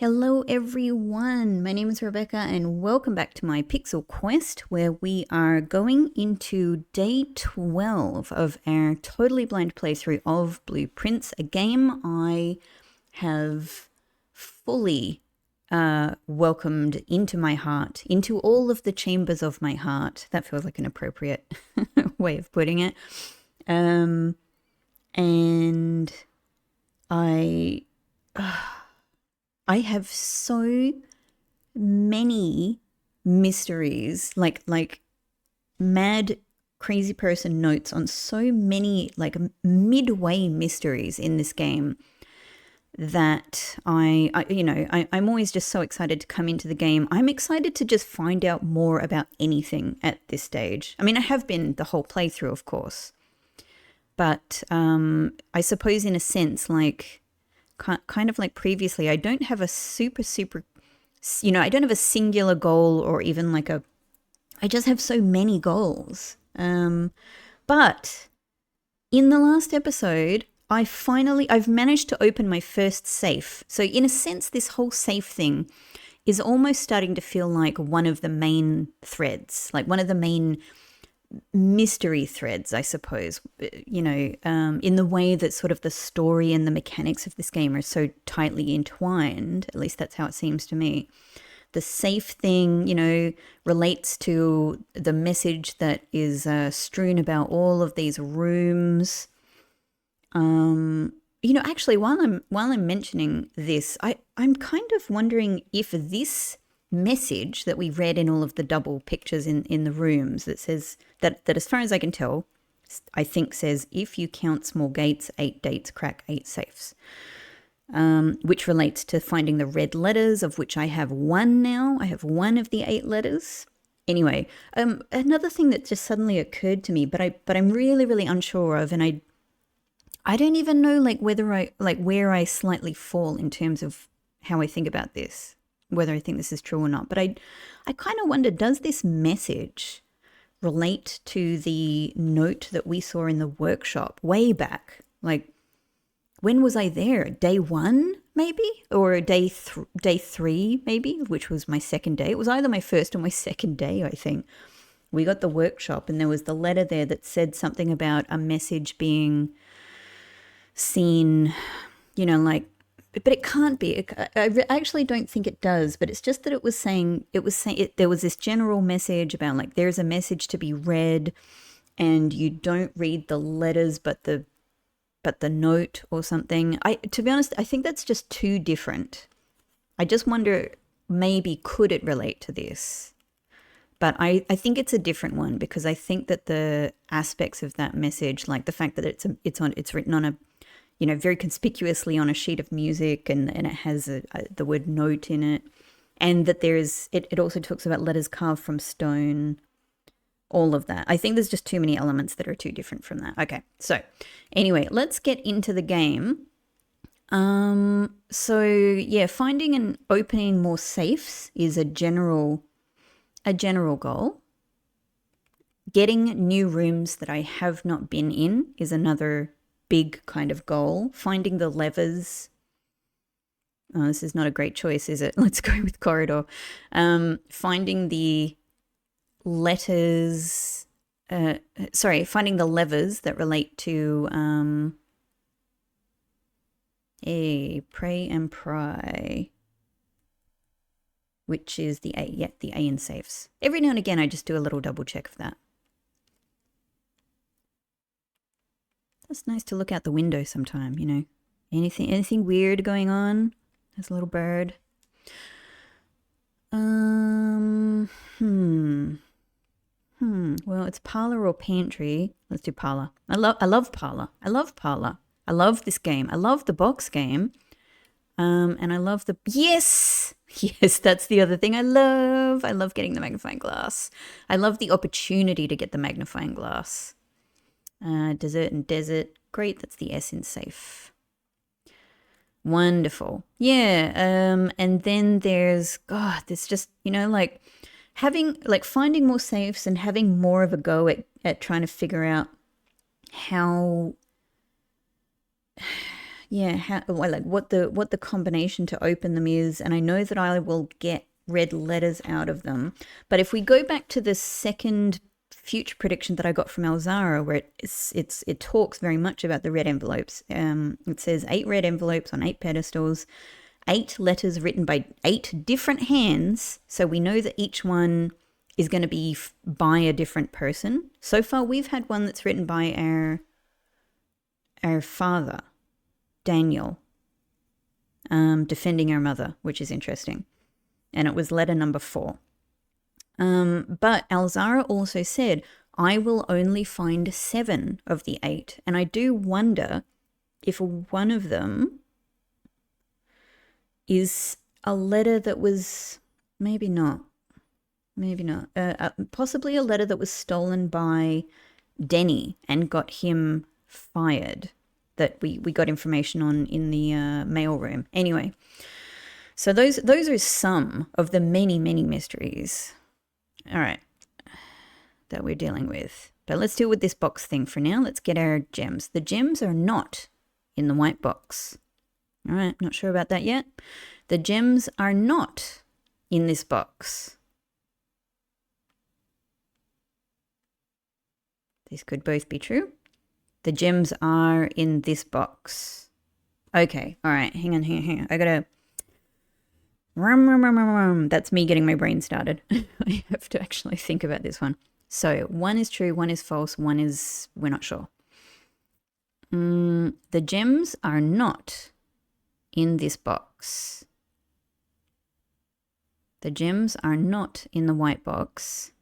Hello everyone, my name is Rebecca and welcome back to my Pixel Quest where we are going into day 12 of our totally blind playthrough of Blueprints, a game I have fully welcomed into my heart, into all of the chambers of my heart. That feels like an appropriate way of putting it. And I have so many mysteries, like mad crazy person notes on so many like midway mysteries in this game that I'm always just so excited to come into the game. I'm excited to just find out more about anything at this stage. I mean, I have been the whole playthrough, of course, but I suppose in a sense, like kind of like previously, I don't have a super, I don't have a singular goal or even like I just have so many goals. But in the last episode, I've managed to open my first safe. So in a sense, this whole safe thing is almost starting to feel like one of the main threads, like one of the main mystery threads, I suppose, in the way that sort of the story and the mechanics of this game are so tightly entwined. At least that's how it seems to me. The safe thing, relates to the message that is strewn about all of these rooms. Actually, while I'm mentioning this, I'm kind of wondering if this message that we read in all of the double pictures in the rooms that says that as far as I can tell, I think says, if you count small gates, 8 dates, crack 8 safes, which relates to finding the red letters, of which I have one now. I have one of the 8 letters. Anyway, another thing that just suddenly occurred to me, but I'm really, really unsure of, and I don't even know where I slightly fall in terms of how I think about this, whether I think this is true or not. But I kind of wonder, does this message relate to the note that we saw in the workshop way back? Like, when was I there? Day 1, maybe? Or day 3, maybe, which was my second day. It was either my first or my second day, I think. We got the workshop and there was the letter there that said something about a message being seen, but it can't be. I actually don't think it does, but it's just that there was this general message about like, there's a message to be read and you don't read the letters, but the note or something. To be honest, I think that's just too different. I just wonder, maybe could it relate to this? But I think it's a different one, because I think that the aspects of that message, like the fact that it's written on a, very conspicuously on a sheet of music, and it has the word note in it, and that it also talks about letters carved from stone, all of that. I think there's just too many elements that are too different from that. Okay, so anyway, let's get into the game. So yeah, finding and opening more safes is a general goal. Getting new rooms that I have not been in is another big kind of goal. Finding the levers. Oh, this is not a great choice, is it? Let's go with Corridor. Finding the letters. Finding the levers that relate to pray and pry, which is the A. Yeah, the A in safes. Every now and again, I just do a little double check of that. It's nice to look out the window sometime, Anything weird going on? There's a little bird. Well, it's parlor or pantry. Let's do parlor. I love parlor. I love parlor. I love this game. I love the box game. And I love yes, that's the other thing I love. I love getting the magnifying glass. I love the opportunity to get the magnifying glass. Dessert and desert. Great, that's the S in safe. Wonderful. Yeah, and then there's just, finding more safes and having more of a go at trying to figure out how Yeah, like what the combination to open them is, and I know that I will get red letters out of them. But if we go back to the second future prediction that I got from Alzara, where it talks very much about the red envelopes. It says 8 red envelopes on 8 pedestals, 8 letters written by 8 different hands. So we know that each one is going to be by a different person. So far, we've had one that's written by our father, Daniel, defending our mother, which is interesting. And it was letter number 4. But Alzara also said, I will only find 7 of the 8. And I do wonder if one of them is a letter that was, maybe not, possibly a letter that was stolen by Denny and got him fired, that we got information on in the mail room. Anyway, so those are some of the many, many mysteries, all right, that we're dealing with. But let's deal with this box thing for now. Let's get our gems. The gems are not in the white box. All right, not sure about that yet. The gems are not in this box. These could both be true. The gems are in this box. Okay, all right, hang on. I gotta... That's me getting my brain started. I have to actually think about this one. So one is true, one is false, one is... we're not sure. The gems are not in this box. The gems are not in the white box.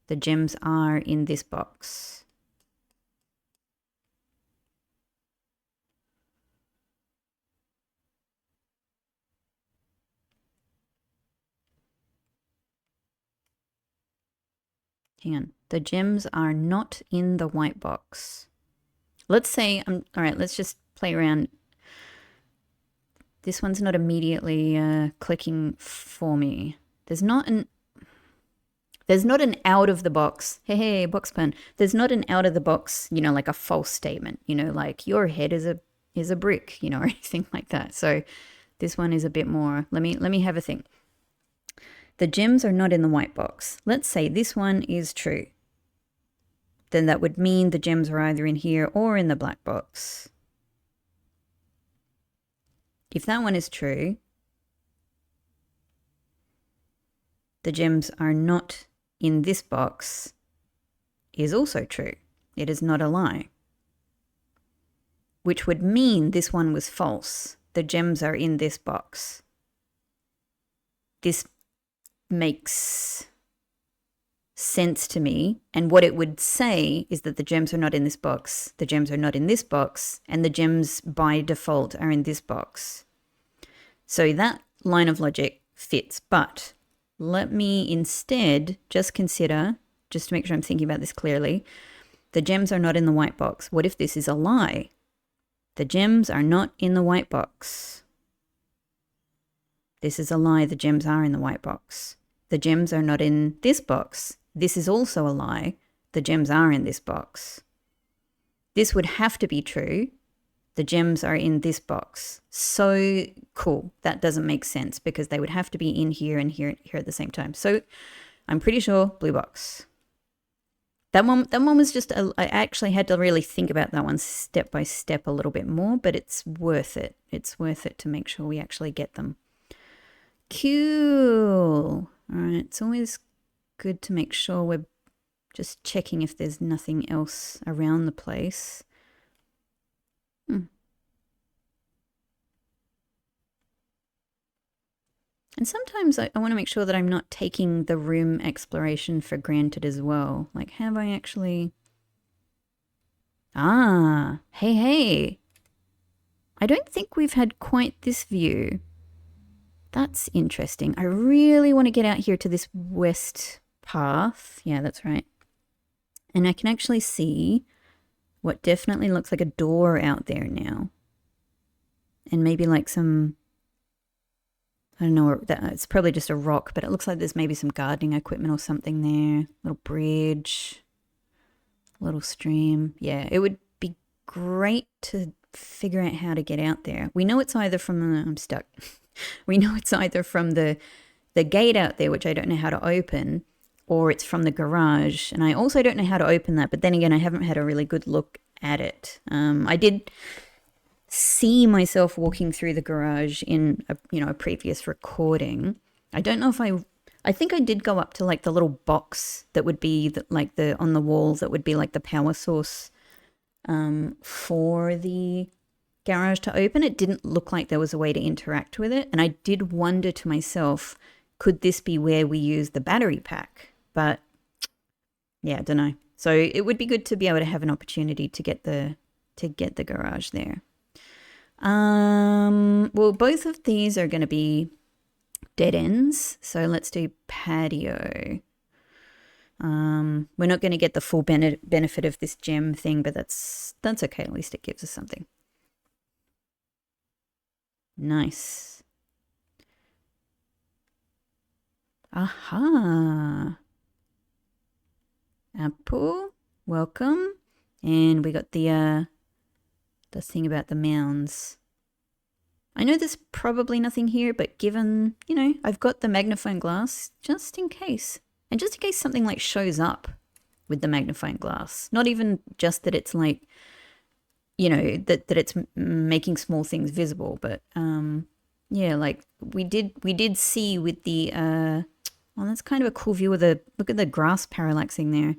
The gems are in this box. Hang on. The gems are not in the white box. Let's say, all right, let's just play around. This one's not immediately clicking for me. There's not an out of the box. Hey, box pun. There's not an out of the box, like a false statement, like your head is a brick, or anything like that. So this one is a bit more, let me have a think. The gems are not in the white box. Let's say this one is true. Then that would mean the gems are either in here or in the black box. If that one is true, the gems are not in this box is also true. It is not a lie. Which would mean this one was false. The gems are in this box. This makes sense to me. And what it would say is that the gems are not in this box, the gems are not in this box, and the gems by default are in this box. So that line of logic fits. But let me instead just consider, just to make sure I'm thinking about this clearly, the gems are not in the white box. What if this is a lie? The gems are not in the white box. This is a lie. The gems are in the white box. The gems are not in this box. This is also a lie. The gems are in this box. This would have to be true. The gems are in this box. So cool. That doesn't make sense because they would have to be in here and here at the same time. So I'm pretty sure blue box. That one was just, I actually had to really think about that one step by step a little bit more, but it's worth it. It's worth it to make sure we actually get them. Cool. All right. It's always good to make sure we're just checking if there's nothing else around the place. And sometimes I want to make sure that I'm not taking the room exploration for granted as well. Like, have I actually... Hey. I don't think we've had quite this view. That's interesting. I really want to get out here to this west path. Yeah, that's right. And I can actually see what definitely looks like a door out there now. And maybe like some... I don't know, it's probably just a rock, but it looks like there's maybe some gardening equipment or something there. Little bridge, little stream. Yeah, it would be great to figure out how to get out there. We know it's either from the, I'm stuck. We know it's either from the gate out there, which I don't know how to open, or it's from the garage. And I also don't know how to open that. But then again, I haven't had a really good look at it. I did see myself walking through the garage in a previous recording. I don't know if I think I did go up to like the little box that would be on the wall that would be like the power source for the garage to open. It didn't look like there was a way to interact with it. And I did wonder to myself, could this be where we use the battery pack? But yeah, I don't know. So it would be good to be able to have an opportunity to get the garage there. Well, both of these are going to be dead ends. So let's do patio. We're not going to get the full benefit of this gem thing, but that's okay. At least it gives us something. Nice. Aha. Apple, welcome. And we got the thing about the mounds. I know there's probably nothing here, but given, I've got the magnifying glass just in case. And just in case something like shows up with the magnifying glass. Not even just that it's like, that it's making small things visible, but yeah, like we did see with the well, that's kind of a cool view of look at the grass parallaxing there.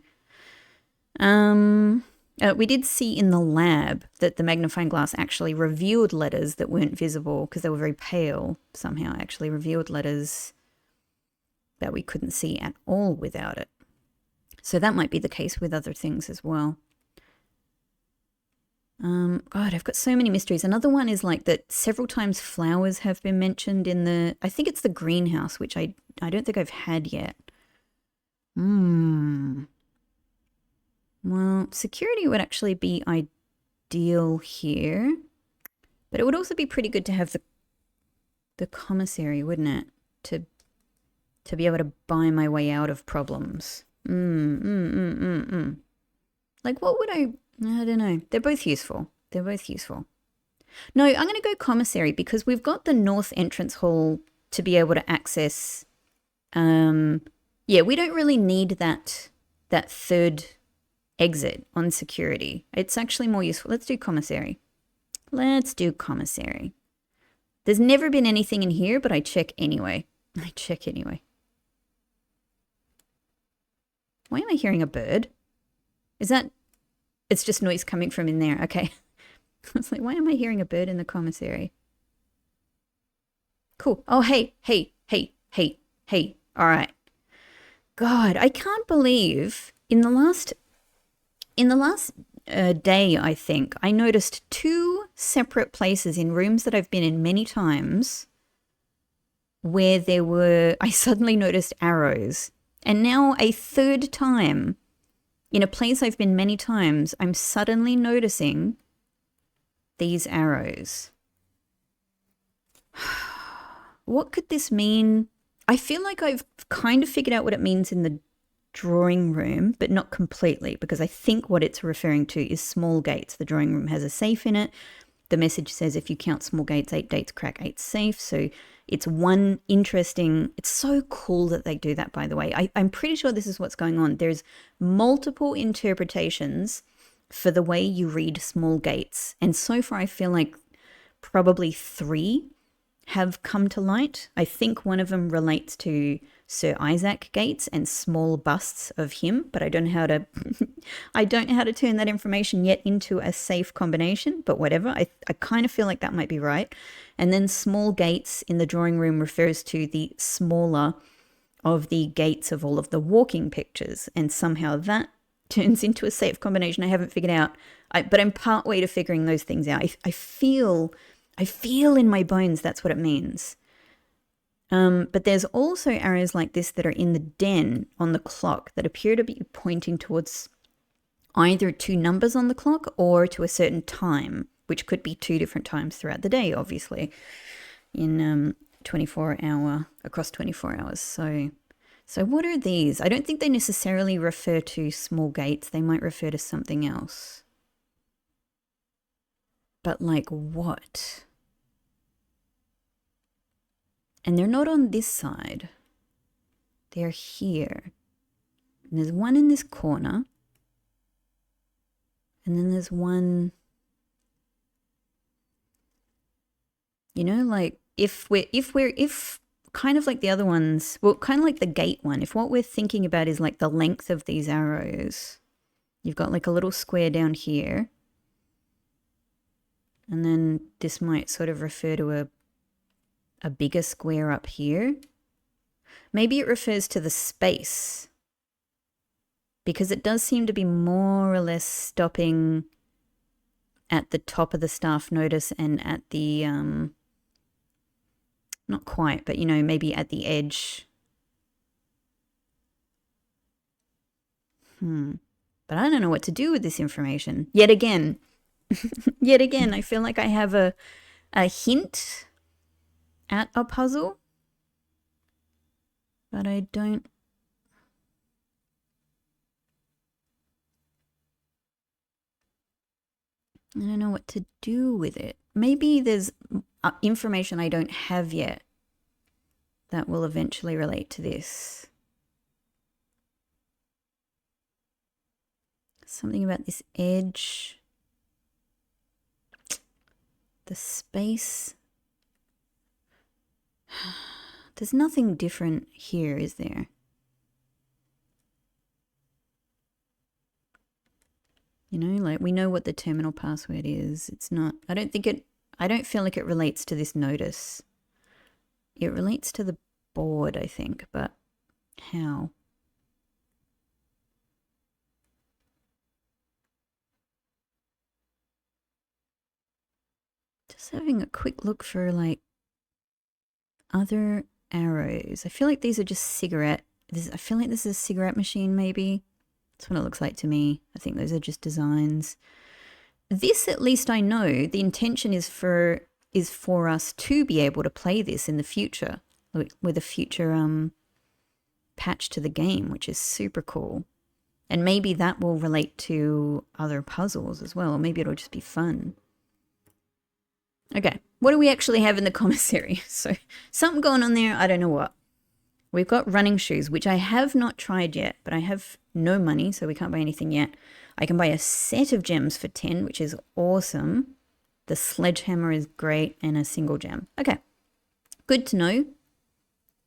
We did see in the lab that the magnifying glass actually revealed letters that weren't visible because they were very pale. Somehow actually revealed letters that we couldn't see at all without it. So that might be the case with other things as well. God, I've got so many mysteries. Another one is like that several times flowers have been mentioned in I think it's the greenhouse, which I don't think I've had yet. Well, security would actually be ideal here, but it would also be pretty good to have the commissary, wouldn't it? To be able to buy my way out of problems. Like, what would I don't know. They're both useful. No, I'm going to go commissary because we've got the north entrance hall to be able to access. Yeah, we don't really need that third exit on security. It's actually more useful. Let's do commissary. There's never been anything in here, but I check anyway. Why am I hearing a bird? It's just noise coming from in there. Okay. I was like, why am I hearing a bird in the commissary? Cool. Oh, hey. All right. God, I can't believe in the last day, I think, I noticed 2 separate places in rooms that I've been in many times where I suddenly noticed arrows. And now a third time in a place I've been many times, I'm suddenly noticing these arrows. What could this mean? I feel like I've kind of figured out what it means in the drawing room, but not completely, because I think what it's referring to is small gates. The drawing room has a safe in it. The message says if you count small gates, 8 gates crack, 8 safe. So it's one interesting, it's so cool that they do that, by the way. I'm pretty sure this is what's going on. There's multiple interpretations for the way you read small gates. And so far, I feel like probably 3 have come to light. I think one of them relates to Sir Isaac Gates and small busts of him, but I don't know how to turn that information yet into a safe combination, but whatever. I kind of feel like that might be right. And then small gates in the drawing room refers to the smaller of the gates of all of the walking pictures, and somehow that turns into a safe combination I haven't figured out. But I'm part way to figuring those things out. I feel in my bones that's what it means. But there's also arrows like this that are in the den on the clock that appear to be pointing towards either 2 numbers on the clock or to a certain time, which could be 2 different times throughout the day, obviously, in 24 hour, across 24 hours. So what are these? I don't think they necessarily refer to small gates. They might refer to something else. But like what? And they're not on this side. They're here. And there's one in this corner. And then there's one, you know, like if kind of like the other ones, well, kind of like the gate one, if what we're thinking about is like the length of these arrows, you've got like a little square down here. And then this might sort of refer to a bigger square up here. Maybe it refers to the space, because it does seem to be more or less stopping at the top of the staff notice and at the, not quite, but you know, maybe at the edge. But I don't know what to do with this information. Yet again, I feel like I have a hint at a puzzle, but I don't know what to do with it. Maybe there's information I don't have yet that will eventually relate to this. Something about this edge. The space. There's nothing different here, is there? You know, like we know what the terminal password is. It's not, I don't feel like it relates to this notice. It relates to the board, I think, but how? Just having a quick look for like other arrows. I feel like these are just cigarette. I feel like this is a cigarette machine maybe. That's what it looks like to me. I think those are just designs. This, at least I know, the intention is for us to be able to play this in the future with a future patch to the game, which is super cool. And maybe that will relate to other puzzles as well, or maybe it'll just be fun. Okay, what do we actually have in the commissary? So something going on there, I don't know what. We've got running shoes, which I have not tried yet, but I have no money, so we can't buy anything yet. I can buy a set of gems for 10, which is awesome. The sledgehammer is great, and a single gem. Okay, good to know.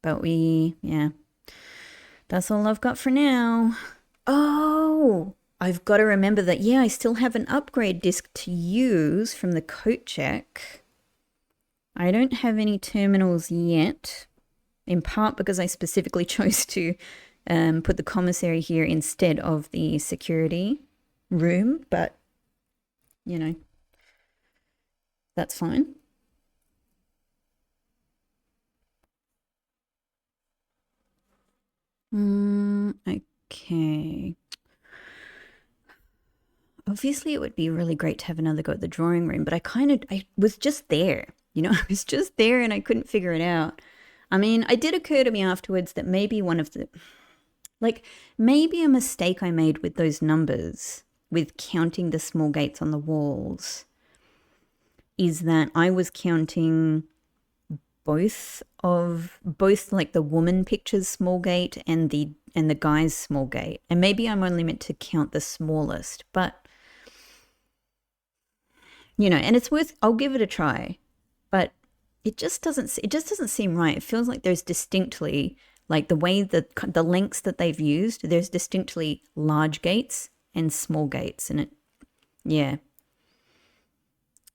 But yeah, that's all I've got for now. Oh, I've got to remember that, yeah, I still have an upgrade disc to use from the coat check. I don't have any terminals yet, in part because I specifically chose to put the commissary here instead of the security room, but, you know, that's fine. Okay. Obviously, it would be really great to have another go at the drawing room, but I was just there, you know, I was just there and I couldn't figure it out. I mean, it did occur to me afterwards that maybe maybe a mistake I made with those numbers, with counting the small gates on the walls, is that I was counting both like the woman picture's small gate and the guy's small gate. And maybe I'm only meant to count the smallest, but you know, and I'll give it a try, but it just doesn't seem right. It feels like there's distinctly, like the way that the lengths that they've used, there's distinctly large gates and small gates, and yeah,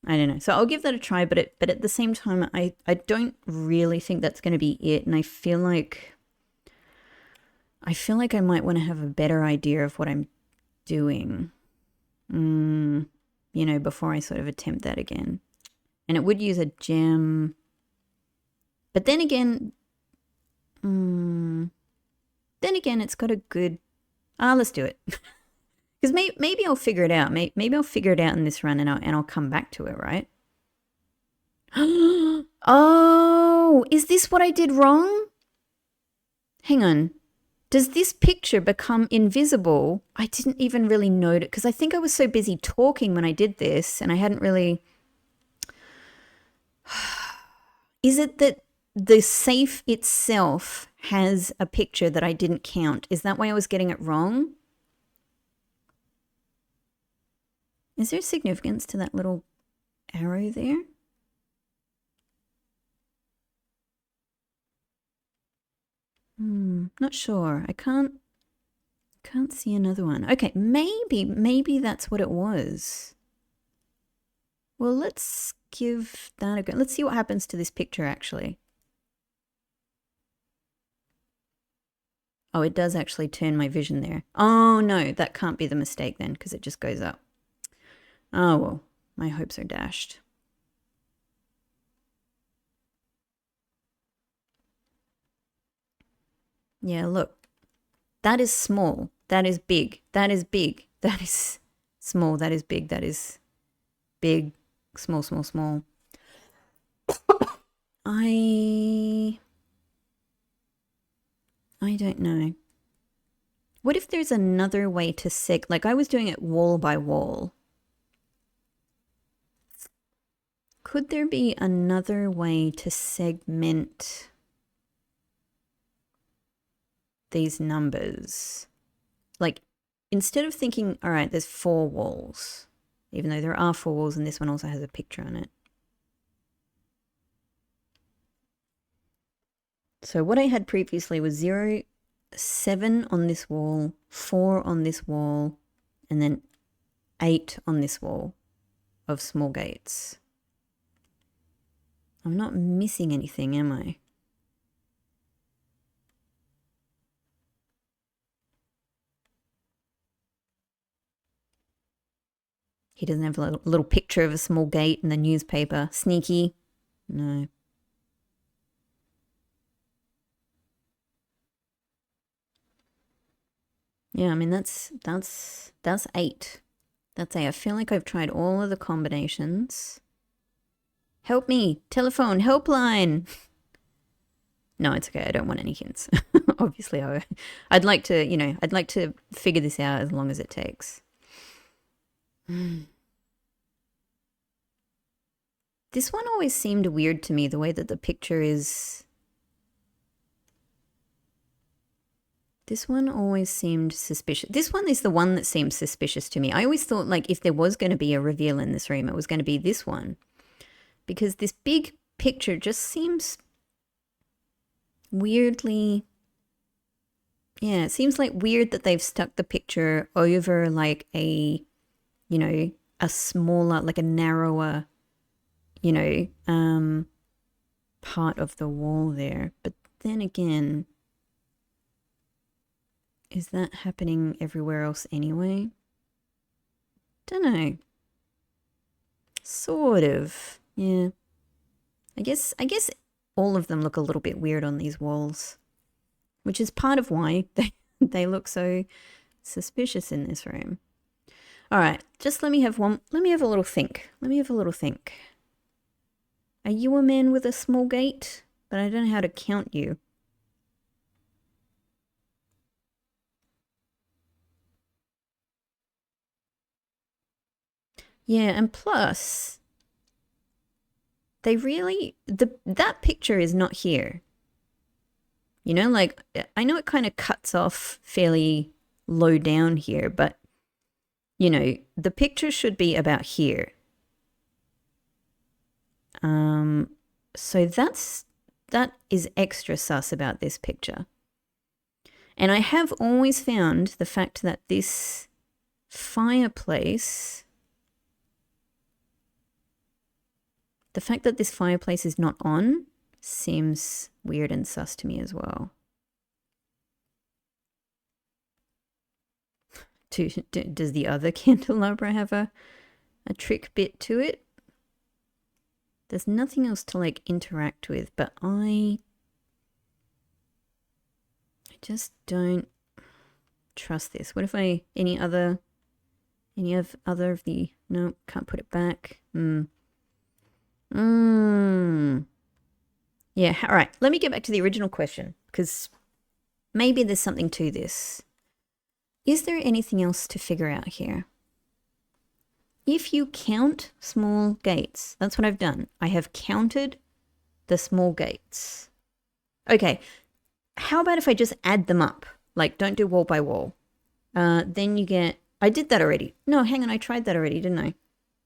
I don't know. So I'll give that a try, but at the same time, I don't really think that's going to be it, and I feel like I might want to have a better idea of what I'm doing, you know, before I sort of attempt that again. And it would use a gem, but then again, it's got a good. Let's do it. Because maybe I'll figure it out. Maybe I'll figure it out in this run, and I'll come back to it, right? Oh, is this what I did wrong? Hang on. Does this picture become invisible? I didn't even really notice, because I think I was so busy talking when I did this, and I hadn't really Is it that the safe itself has a picture that I didn't count? Is that why I was getting it wrong? Is there significance to that little arrow there? Not sure. I can't see another one. Okay, maybe that's what it was. Well, let's give that a go. Let's see what happens to this picture actually. Oh, it does actually turn my vision there. Oh no, that can't be the mistake then, because it just goes up. Oh well, my hopes are dashed. Yeah, look. That is small. That is big. That is big. That is small. That is big. That is big. Small, small, small. I don't know. What if there's another way to like I was doing it wall by wall. Could there be another way to segment these numbers? Like, instead of thinking, all right, there's 4 walls, even though there are 4 walls and this one also has a picture on it. So what I had previously was 0, 7 on this wall, 4 on this wall, and then 8 on this wall of small gates. I'm not missing anything, am I? He doesn't have a little picture of a small gate in the newspaper. Sneaky. No. Yeah, I mean, that's 8. That's 8. I feel like I've tried all of the combinations. Help me. Telephone. Helpline. No, it's okay. I don't want any hints. Obviously, I'd like to, I'd like to figure this out as long as it takes. This one always seemed weird to me, the way that the picture is. This one always seemed suspicious. This one is the one that seems suspicious to me. I always thought, like, if there was going to be a reveal in this room, it was going to be this one. Because this big picture just seems weirdly. Yeah, it seems like weird that they've stuck the picture over like a, a smaller, like a narrower, part of the wall there. But then again, is that happening everywhere else anyway? Don't know. Sort of. Yeah. I guess all of them look a little bit weird on these walls, which is part of why they look so suspicious in this room. All right, just let me have a little think. Are you a man with a small gate? But I don't know how to count you. Yeah, and plus, that picture is not here. Like, I know it kind of cuts off fairly low down here, but, the picture should be about here. So that is extra sus about this picture. And I have always found the fact that this fireplace is not on seems weird and sus to me as well. Does the other candelabra have a trick bit to it? There's nothing else to like interact with, but I just don't trust this. What if any other of the, no, can't put it back. Yeah, all right. Let me get back to the original question, because maybe there's something to this. Is there anything else to figure out here? if you count small gates, that's what I've done. I have counted the small gates. Okay, how about if I just add them up? Like, don't do wall by wall. Then you get, I did that already. No, hang on, I tried that already, didn't I?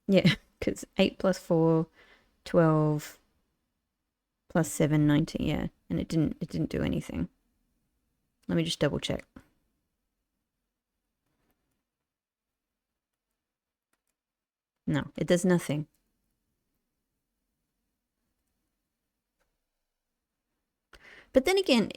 Yeah, because 8 plus 4, 12, plus 7, 19, yeah. And it didn't do anything. Let me just double check. No, it does nothing. But then again,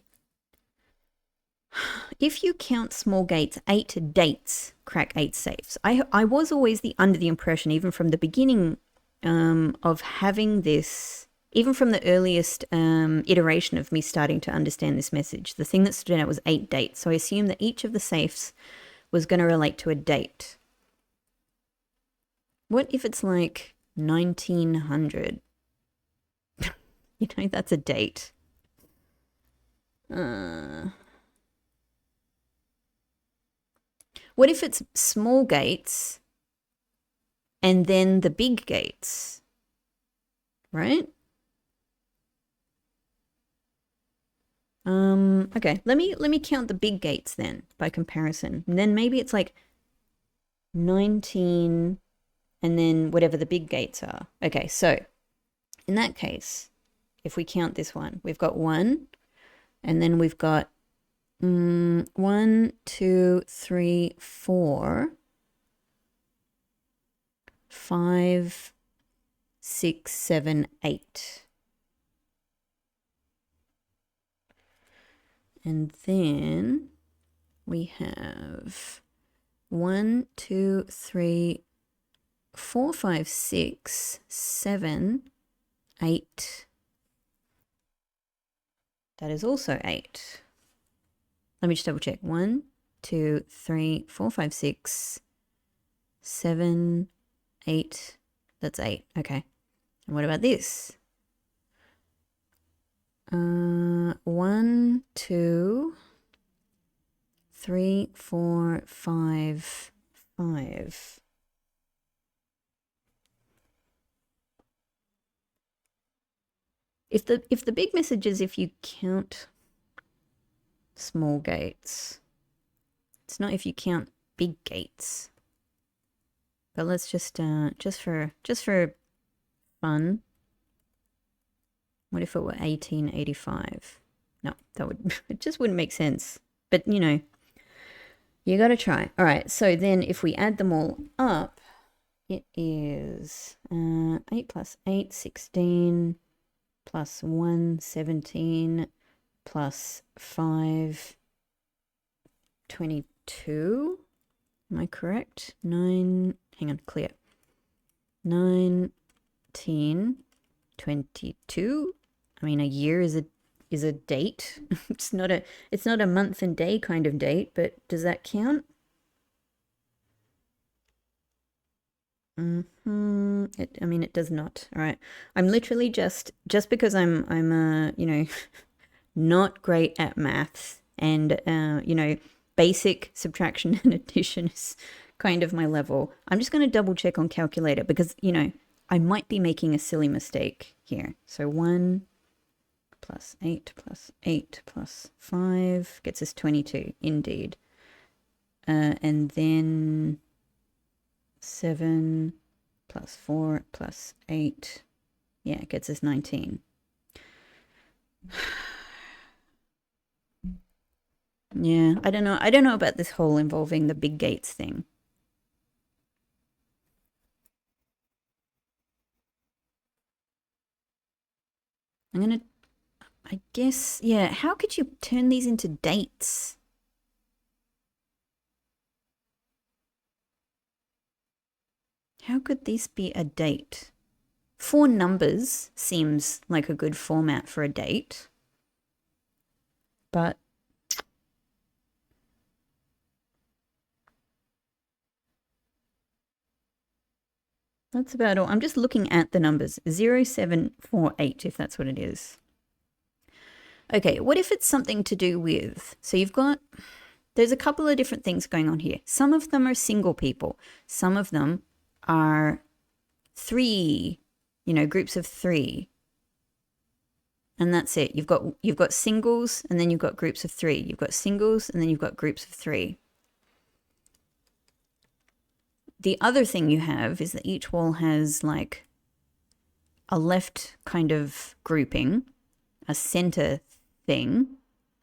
if you count small gates, 8 dates crack 8 safes. I was always under the impression, even from the beginning of having this, even from the earliest iteration of me starting to understand this message, the thing that stood out was 8 dates. So I assumed that each of the safes was going to relate to a date. What if it's like 1900? You know, that's a date. What if it's small gates and then the big gates, right? Okay, let me count the big gates then by comparison. And then maybe it's like 19 and then whatever the big gates are. Okay, so in that case, if we count this one, we've got 1 and then we've got 1, 2, 3, 4, 5, 6, 7, 8. And then we have 1, 2, 3, 4, 5, 6, 7, 8. That is also 8. Let me just double check. 1, 2, 3, 4, 5, 6, 7, 8. That's 8. Okay. And what about this? 1, 2, 3, 4, 5, 5. If the big message is if you count small gates, it's not if you count big gates. But let's just for fun. What if it were 1885? No, it just wouldn't make sense. But you know, you got to try. All right, so then if we add them all up, it is 8 plus 8, 16, plus 1, 17, plus 5, 22. Am I correct? 9, hang on, clear. 19, 22. I mean, a year is a date. It's not a month and day kind of date, but does that count? I mean, it does not. All right. I'm literally just because I'm you know, not great at maths and you know, basic subtraction and addition is kind of my level. I'm just going to double check on calculator because, you know, I might be making a silly mistake here. So 1 plus 8 plus 8 plus 5 gets us 22, indeed. And then 7 plus 4 plus 8, yeah, it gets us 19. Yeah, I don't know about this whole involving the big gates thing. I guess, yeah, how could you turn these into dates? How could this be a date? 4 numbers seems like a good format for a date. But that's about all. I'm just looking at the numbers. 0748, if that's what it is. Okay, what if it's something to do with, so there's a couple of different things going on here. Some of them are single people. Some of them are 3, groups of 3. And that's it. You've got singles and then you've got groups of 3. You've got singles and then you've got groups of 3. The other thing you have is that each wall has like a left kind of grouping, a center thing,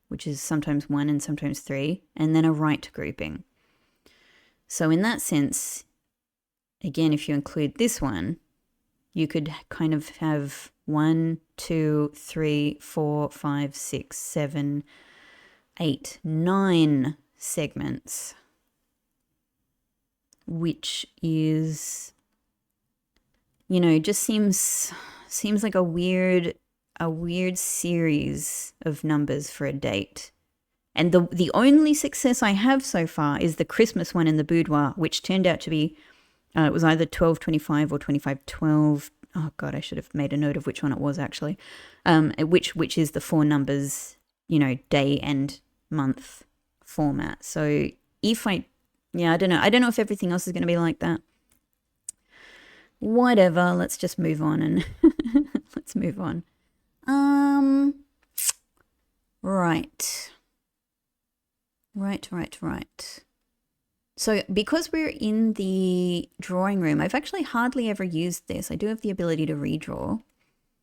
which is sometimes 1 and sometimes 3, and then a right grouping. So in that sense, again, if you include this one, you could kind of have 1, 2, 3, 4, 5, 6, 7, 8, 9 segments, which is, just seems like a weird series of numbers for a date. And the only success I have so far is the Christmas one in the boudoir, which turned out to be, it was either 1225 or 2512. Oh God, I should have made a note of which one it was actually. Which is the 4 numbers, day and month format. So I don't know. I don't know if everything else is going to be like that. Whatever. Let's just move on and let's move on. Right. So because we're in the drawing room, I've actually hardly ever used this. I do have the ability to redraw.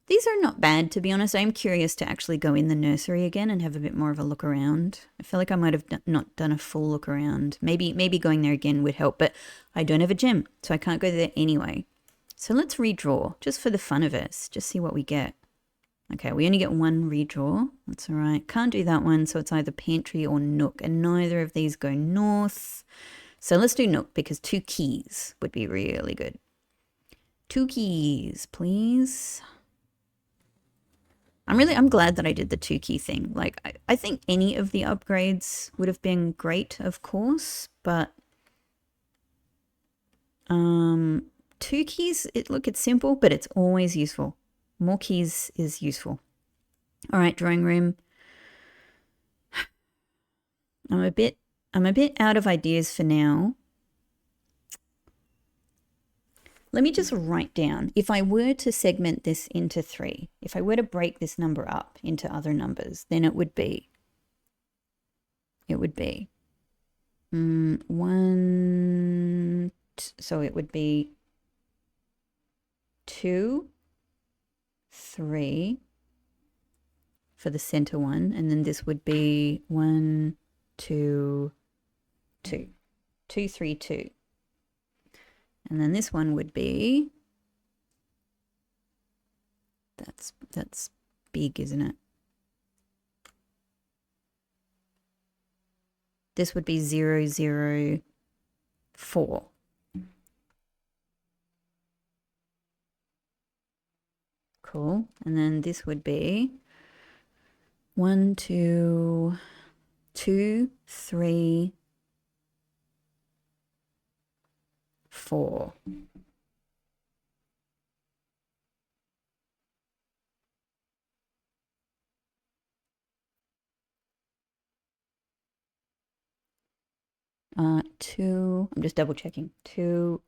These are not bad, to be honest. I'm curious to actually go in the nursery again and have a bit more of a look around. I feel like I might have not done a full look around. Maybe going there again would help, but I don't have a gem, so I can't go there anyway. So let's redraw, just for the fun of it. Just see what we get. Okay, we only get 1 redraw. That's all right. Can't do that one, so it's either pantry or nook, and neither of these go north. So let's do nook, because 2 keys would be really good. 2 keys, please. I'm glad that I did the 2 key thing. Like, I think any of the upgrades would have been great, of course, but 2 keys, it's simple, but it's always useful. More keys is useful. All right, drawing room. I'm a bit out of ideas for now. Let me just write down, if I were to segment this into 3, if I were to break this number up into other numbers, then it would be 1, so it would be 2, 3 for the center one, and then this would be 1, 2, 2, 2, 3, 2. And then this one would be, that's big, isn't it? This would be 0, 0, 4. Cool. And then this would be 1, 2, 2, 3, 4. Two, I'm just double checking. 2,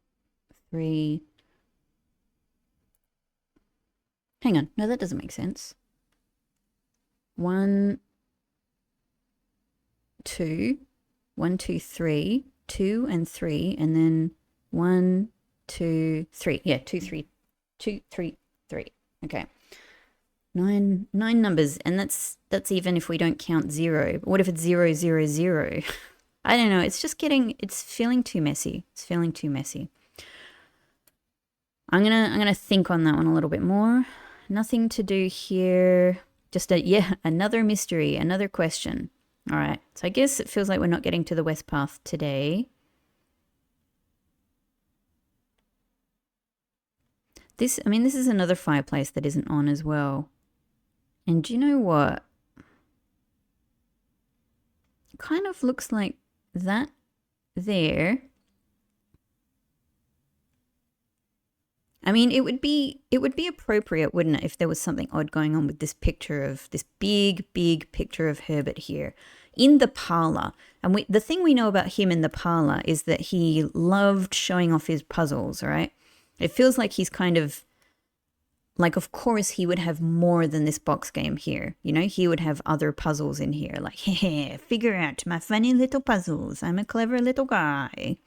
3. Hang on. No, that doesn't make sense. 1, 2, 1, 2, 3, 2 and 3, and then 1, 2, 3. Yeah, 2, 3, 2, 3, 3. Okay. 9 numbers, and that's even if we don't count 0. But what if it's 0, 0, 0? I don't know. It's feeling too messy. It's feeling too messy. I'm gonna think on that one a little bit more. Nothing to do here. Just another mystery, another question. All right. So I guess it feels like we're not getting to the west path today. This is another fireplace that isn't on as well. And do you know what? It kind of looks like that there I mean, it would be appropriate, wouldn't it, if there was something odd going on with this picture of this big picture of Herbert here in the parlor. And the thing we know about him in the parlor is that he loved showing off his puzzles, right? It feels like he's kind of like, of course, he would have more than this box game here. You know, he would have other puzzles in here, like, hey, figure out my funny little puzzles. I'm a clever little guy.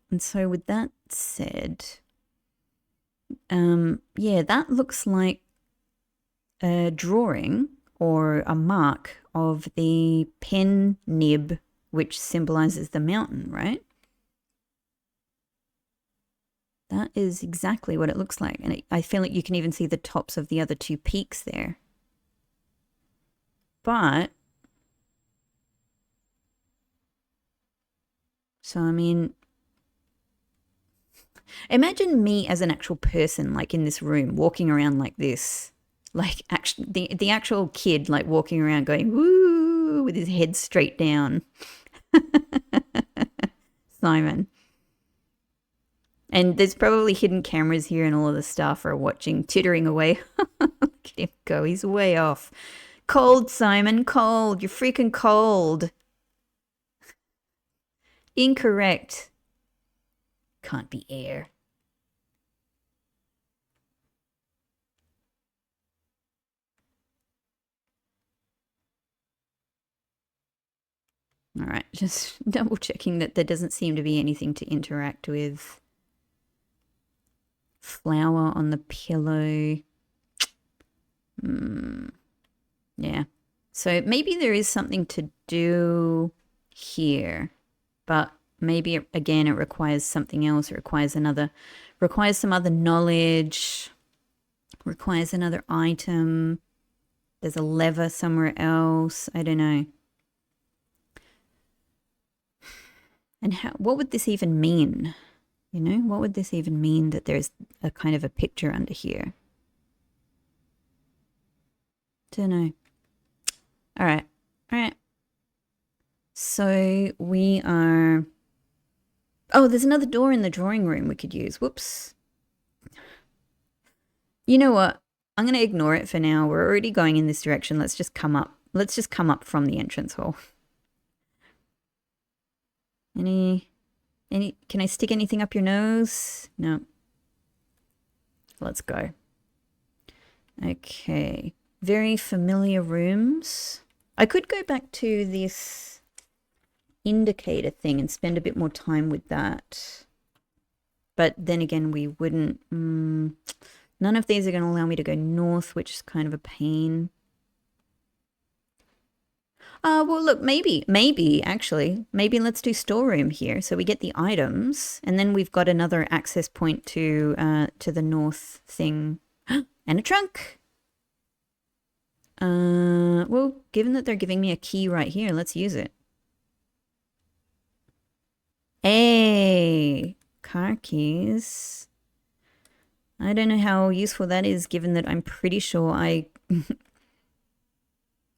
And so with that said, yeah, that looks like a drawing or a mark of the pen nib, which symbolizes the mountain, right? That is exactly what it looks like. And I feel like you can even see the tops of the other two peaks there. But, so I mean, imagine me as an actual person, like in this room, walking around like this. Like actually, the actual kid, like walking around going, woo, with his head straight down. Simon. And there's probably hidden cameras here and all of the staff are watching, tittering away. Look at him go, he's way off. Cold, Simon, cold. You're freaking cold. Incorrect. Can't be air. All right, just double checking that there doesn't seem to be anything to interact with. Flower on the pillow. Yeah. So maybe there is something to do here, but maybe again it requires something else. It requires some other knowledge, requires another item. There's a lever somewhere else. I don't know. And what would this even mean? You know, what would this even mean that there's a kind of a picture under here? Don't know. All right. So we are... Oh, there's another door in the drawing room we could use. Whoops. You know what? I'm going to ignore it for now. We're already going in this direction. Let's just come up. Let's just come up from the entrance hall. Can I stick anything up your nose? No. Let's go. Okay. Very familiar rooms. I could go back to this indicator thing and spend a bit more time with that. But then again, we wouldn't. None of these are going to allow me to go north, which is kind of a pain. Well, look, maybe let's do storeroom here. So we get the items, and then we've got another access point to the north thing, and a trunk. Well, given that they're giving me a key right here, let's use it. Hey, car keys. I don't know how useful that is, given that I'm pretty sure I.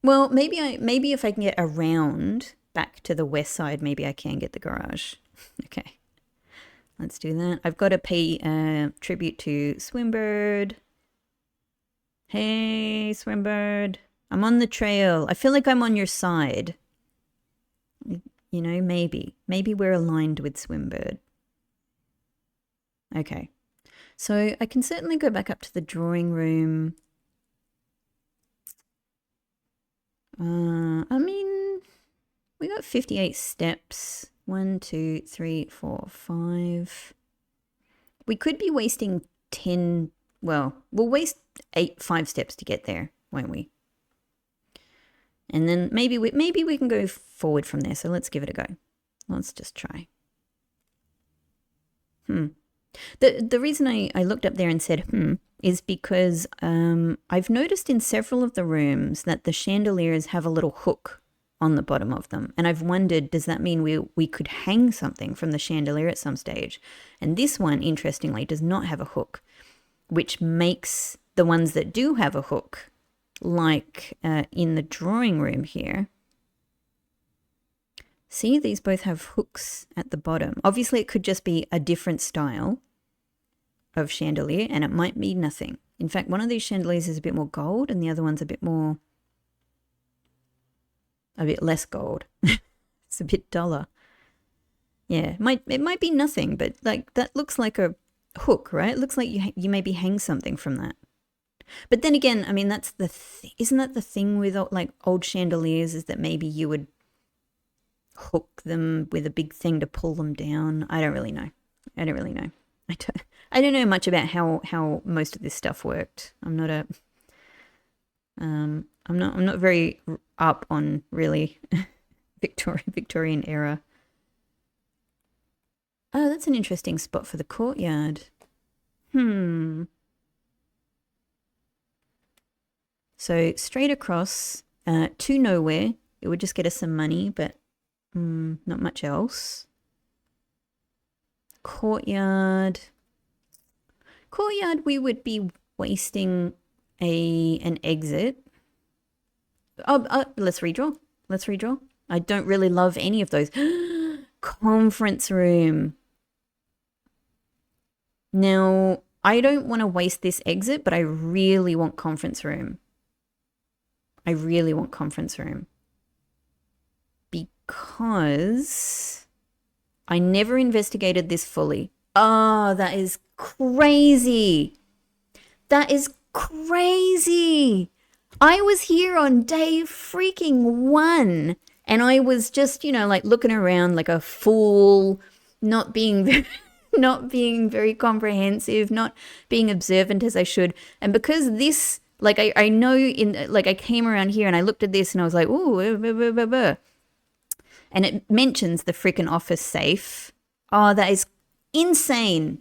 Well, maybe if I can get around back to the west side, maybe I can get the garage. Okay, let's do that. I've got to pay tribute to Swimbird. Hey, Swimbird. I'm on the trail. I feel like I'm on your side. You know, maybe we're aligned with Swimbird. Okay, so I can certainly go back up to the drawing room. I mean, we got 58 steps. 1, 2, 3, 4, 5. We could be wasting 10. Well, we'll waste 5 steps to get there, won't we? And then maybe we can go forward from there. So let's give it a go. Let's just try. The reason I looked up there and said is because I've noticed in several of the rooms that the chandeliers have a little hook on the bottom of them. And I've wondered, does that mean we could hang something from the chandelier at some stage? And this one, interestingly, does not have a hook, which makes the ones that do have a hook, like in the drawing room here. See, these both have hooks at the bottom. Obviously, it could just be a different style. of chandelier, and it might be nothing. In fact, one of these chandeliers is a bit more gold and the other one's a bit less gold. It's a bit duller. Yeah, it might be nothing, but like that looks like a hook, right? It looks like you maybe hang something from that. But then again, I mean, that's isn't that the thing with like old chandeliers, is that maybe you would hook them with a big thing to pull them down? I don't really know. I don't know much about how most of this stuff worked. I'm not very up on really Victorian era. Oh, that's an interesting spot for the courtyard. So straight across to nowhere. It would just get us some money, but not much else. Courtyard, we would be wasting an exit. Let's redraw. I don't really love any of those. Conference room. Now, I don't want to waste this exit, but I really want conference room. Because I never investigated this fully. Oh, that is crazy. I was here on day freaking 1 and I was just, like looking around like a fool, not being very comprehensive, not being observant as I should. And because this, like I know I came around here and I looked at this and I was like, ooh, and it mentions the freaking office safe. Oh, that is insane.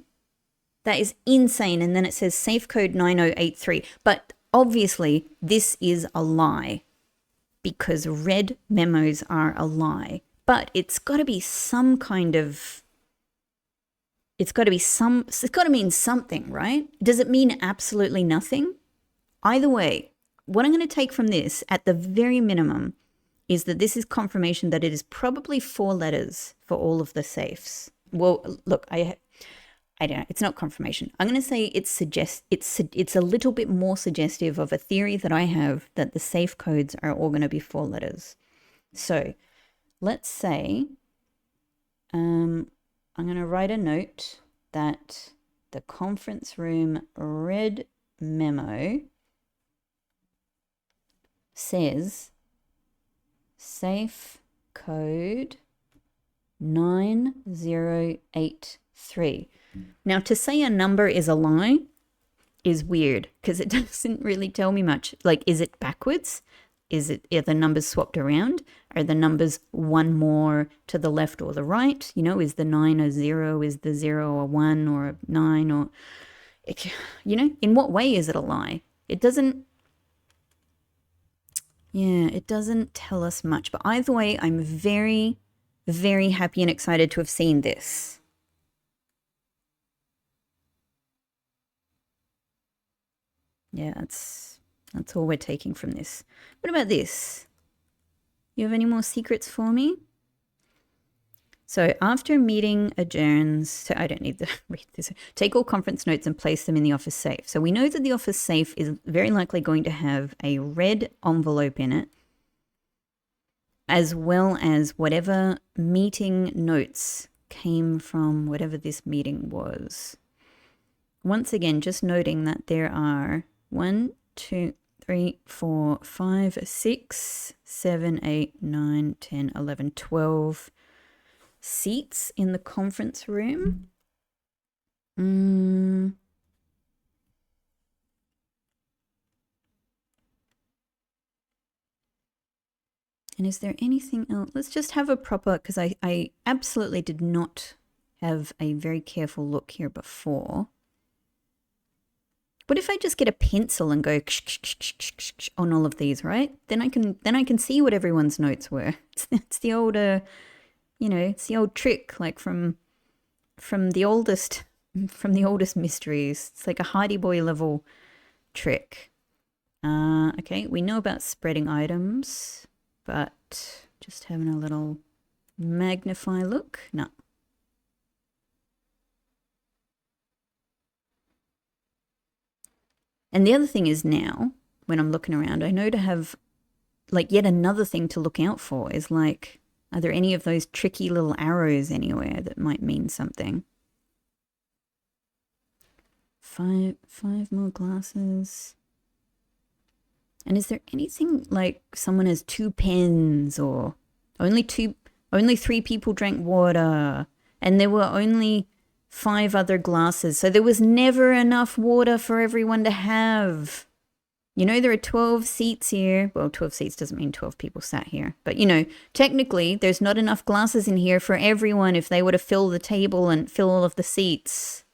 And then it says safe code 9083. But obviously this is a lie because red memos are a lie. But it's got to be some kind of, it's got to mean something, right? Does it mean absolutely nothing? Either way, what I'm going to take from this at the very minimum is that this is confirmation that it is probably 4 letters for all of the safes. Well, look, I don't know. It's not confirmation. I'm going to say it's a little bit more suggestive of a theory that I have that the safe codes are all going to be 4 letters. So let's say I'm going to write a note that the conference room red memo says safe code 9083. Now, to say a number is a lie is weird because it doesn't really tell me much. Like, is it backwards? Are the numbers swapped around? Are the numbers one more to the left or the right? Is the 9 a 0? Is the 0 a 1 or a 9? Or, in what way is it a lie? It doesn't tell us much. But either way, I'm very, very happy and excited to have seen this. Yeah, that's all we're taking from this. What about this? You have any more secrets for me? So after meeting adjourns, so I don't need to read this. Take all conference notes and place them in the office safe. So we know that the office safe is very likely going to have a red envelope in it, as well as whatever meeting notes came from whatever this meeting was. Once again, just noting that there are 1, 2, 3, 4, 5, 6, 7, 8, 9, 10, 11, 12 seats in the conference room. And is there anything else? Let's just have a proper, because I absolutely did not have a very careful look here before. What if I just get a pencil and go on all of these, right? Then I can see what everyone's notes were. It's the old, it's the old trick, like from the oldest mysteries. It's like a Hardy Boy level trick. Okay, we know about spreading items, but just having a little magnify look. No. And the other thing is now, when I'm looking around, I know to have, like, yet another thing to look out for is, like, are there any of those tricky little arrows anywhere that might mean something? Five more glasses. And is there anything like someone has 2 pens, or only 3 people drank water, and there were only 5 other glasses, so there was never enough water for everyone to have. You know, there are 12 seats here. Well, 12 seats doesn't mean 12 people sat here. But, you know, technically there's not enough glasses in here for everyone if they were to fill the table and fill all of the seats.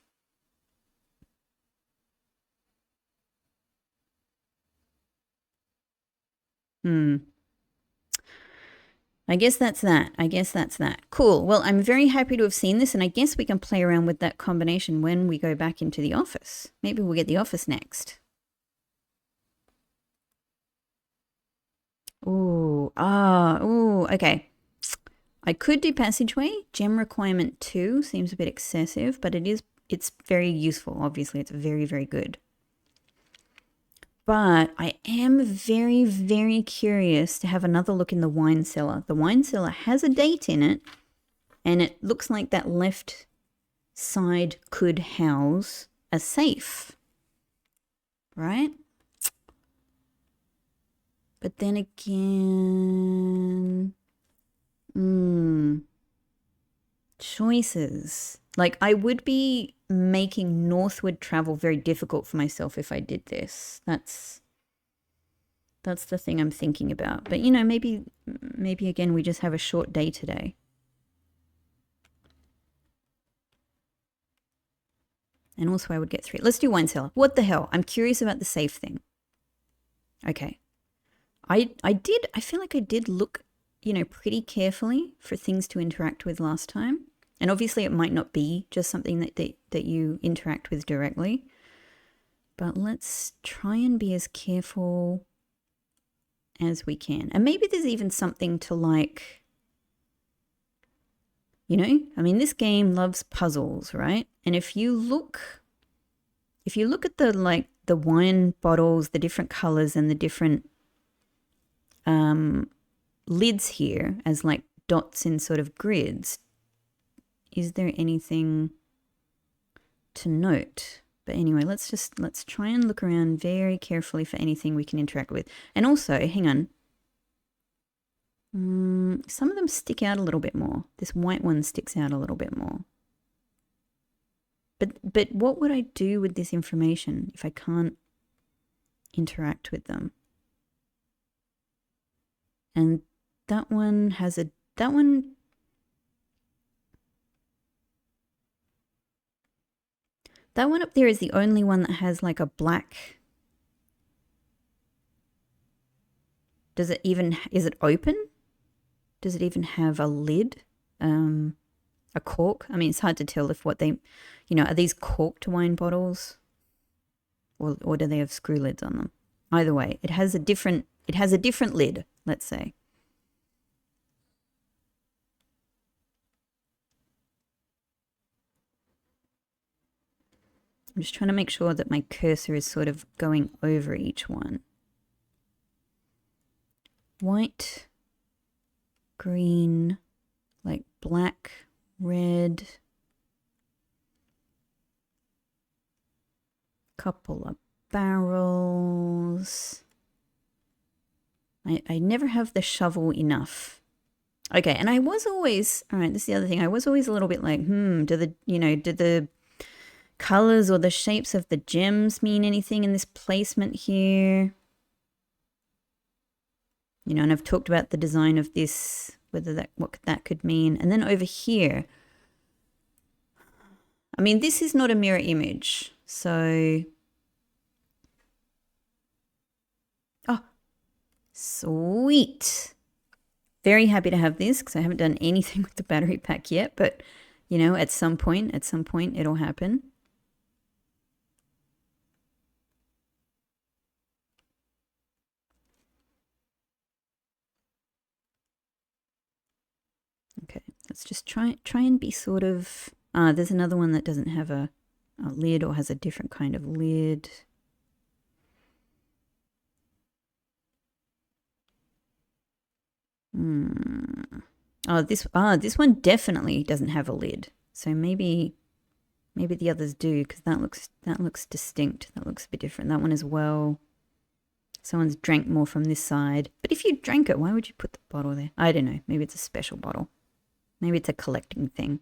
I guess that's that. Cool. Well, I'm very happy to have seen this, and I guess we can play around with that combination when we go back into the office. Maybe we'll get the office next. Okay. I could do passageway. Gem requirement 2 seems a bit excessive, but it's very useful. Obviously, it's very, very good. But I am very, very curious to have another look in the wine cellar. The wine cellar has a date in it, and it looks like that left side could house a safe, right? But then again, choices. Like, I would be making northward travel very difficult for myself if I did this. That's the thing I'm thinking about. But, you know, maybe again, we just have a short day today. And also I would get 3. Let's do wine cellar. What the hell? I'm curious about the safe thing. Okay. I feel like I did look, you know, pretty carefully for things to interact with last time. And obviously it might not be just something that you interact with directly. But let's try and be as careful as we can. And maybe there's even something to, like, you know, I mean, this game loves puzzles, right? And if you look at the, like, the wine bottles, the different colors and the different lids here as, like, dots in sort of grids, is there anything to note? But anyway, let's try and look around very carefully for anything we can interact with. And also, hang on. Some of them stick out a little bit more. This white one sticks out a little bit more. But what would I do with this information if I can't interact with them? And that one has that one up there is the only one that has, like, a black. Is it open? Does it even have a lid? A cork? I mean, it's hard to tell if what they, you know, are these corked wine bottles? Or do they have screw lids on them? Either way, it has a different lid, let's say. I'm just trying to make sure that my cursor is sort of going over each one. White, green, like black, red. Couple of barrels. I never have the shovel enough. Okay, and I was always, all right, this is the other thing. I was always a little bit like, do the colors or the shapes of the gems mean anything in this placement here? You know, and I've talked about the design of this, what that could mean. And then over here, I mean, this is not a mirror image, so, oh, sweet. Very happy to have this because I haven't done anything with the battery pack yet, but, you know, at some point it'll happen. Okay, let's just try and be sort of, there's another one that doesn't have a lid or has a different kind of lid. Oh, this one definitely doesn't have a lid. So maybe the others do, because that looks distinct. That looks a bit different. That one as well. Someone's drank more from this side. But if you drank it, why would you put the bottle there? I don't know. Maybe it's a special bottle. Maybe it's a collecting thing.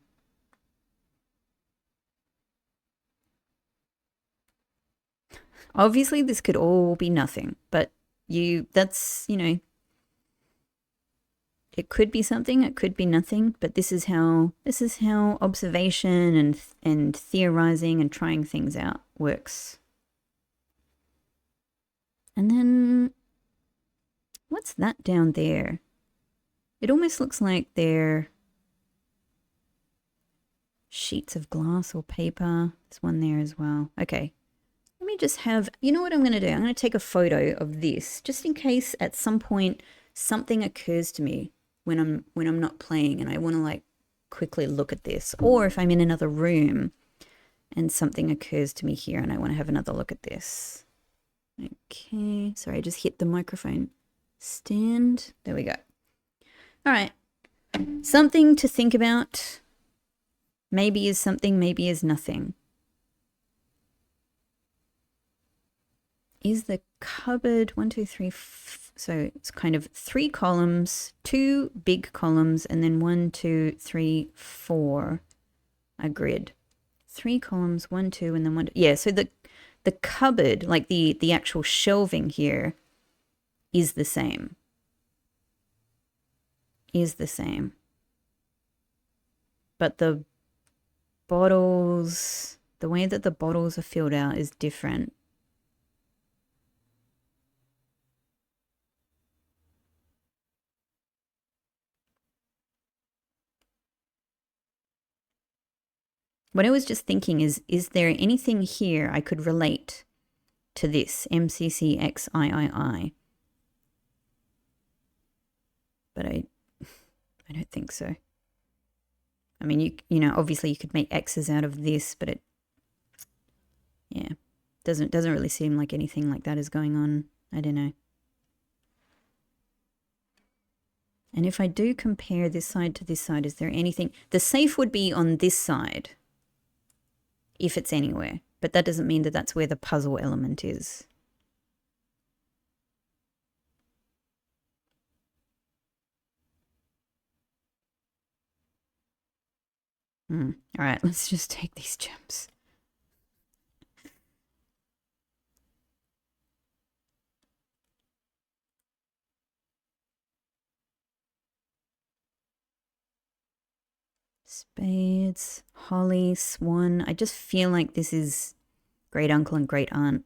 Obviously, this could all be nothing, but that's, it could be something, it could be nothing, but this is how observation and theorizing and trying things out works. And then what's that down there? It almost looks like they're sheets of glass or paper. There's one there as well. Okay. Let me just have, you know what I'm going to do? I'm going to take a photo of this just in case at some point something occurs to me when I'm not playing and I want to like quickly look at this, or if I'm in another room and something occurs to me here and I want to have another look at this. Okay, sorry, I just hit the microphone stand. There we go. All right, something to think about. Maybe is something, maybe is nothing. Is the cupboard 1, 2, 3, so it's kind of 3 columns, 2 big columns, and then 1, 2, 3, 4, a grid. 3 columns, 1, 2, and then 1. Yeah, so the cupboard, like the actual shelving here, is the same. Is the same. But the bottles, the way that the bottles are filled out is different. What I was just thinking is there anything here I could relate to this, MCCXIII? But I don't think so. I mean, you know, obviously you could make X's out of this, but yeah, doesn't really seem like anything like that is going on. I don't know. And if I do compare this side to this side, is there anything? The safe would be on this side, if it's anywhere. But that doesn't mean that that's where the puzzle element is. All right, let's just take these gems. Spades, holly, swan. I just feel like this is great uncle and great aunt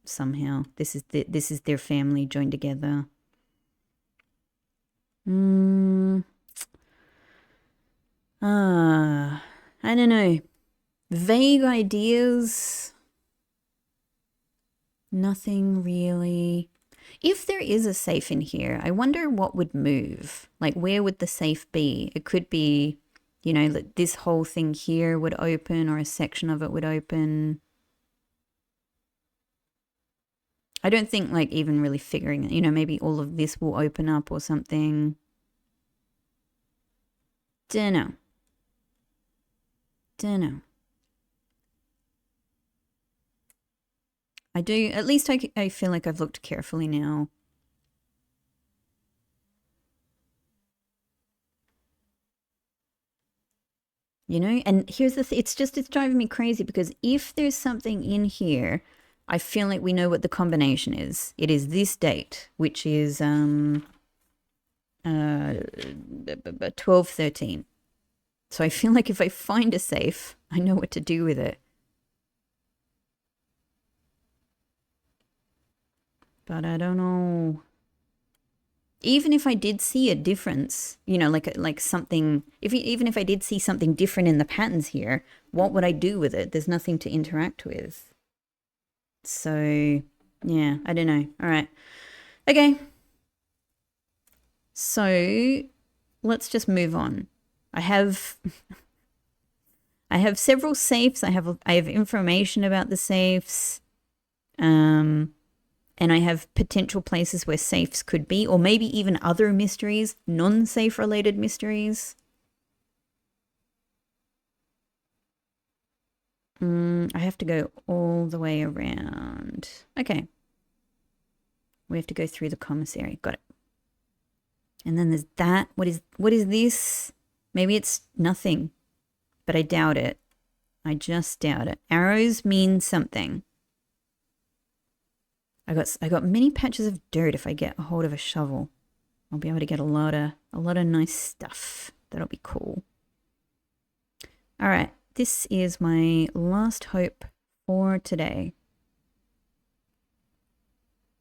somehow. This is their family joined together. I don't know. Vague ideas. Nothing really. If there is a safe in here, I wonder what would move. Like, where would the safe be? It could be, you know, that this whole thing here would open, or a section of it would open. I don't think, like, even really figuring it, you know, maybe all of this will open up or something. Dunno. I do, at least I feel like I've looked carefully now. You know, and here's the thing, it's driving me crazy, because if there's something in here, I feel like we know what the combination is. It is this date, which is 1213. So I feel like if I find a safe, I know what to do with it. But I don't know. Even if I did see a difference, you know, like something, even if I did see something different in the patterns here, what would I do with it? There's nothing to interact with. So, yeah, I don't know. All right. Okay. So, let's just move on. I have several safes. I have information about the safes. And and I have potential places where safes could be, or maybe even other mysteries, non-safe related mysteries. I have to go all the way around. Okay. We have to go through the commissary. Got it. And then there's that. What is this? Maybe it's nothing, but I doubt it. I just doubt it. Arrows mean something. I got many patches of dirt. If I get a hold of a shovel, I'll be able to get a lot of nice stuff. That'll be cool. All right. This is my last hope for today.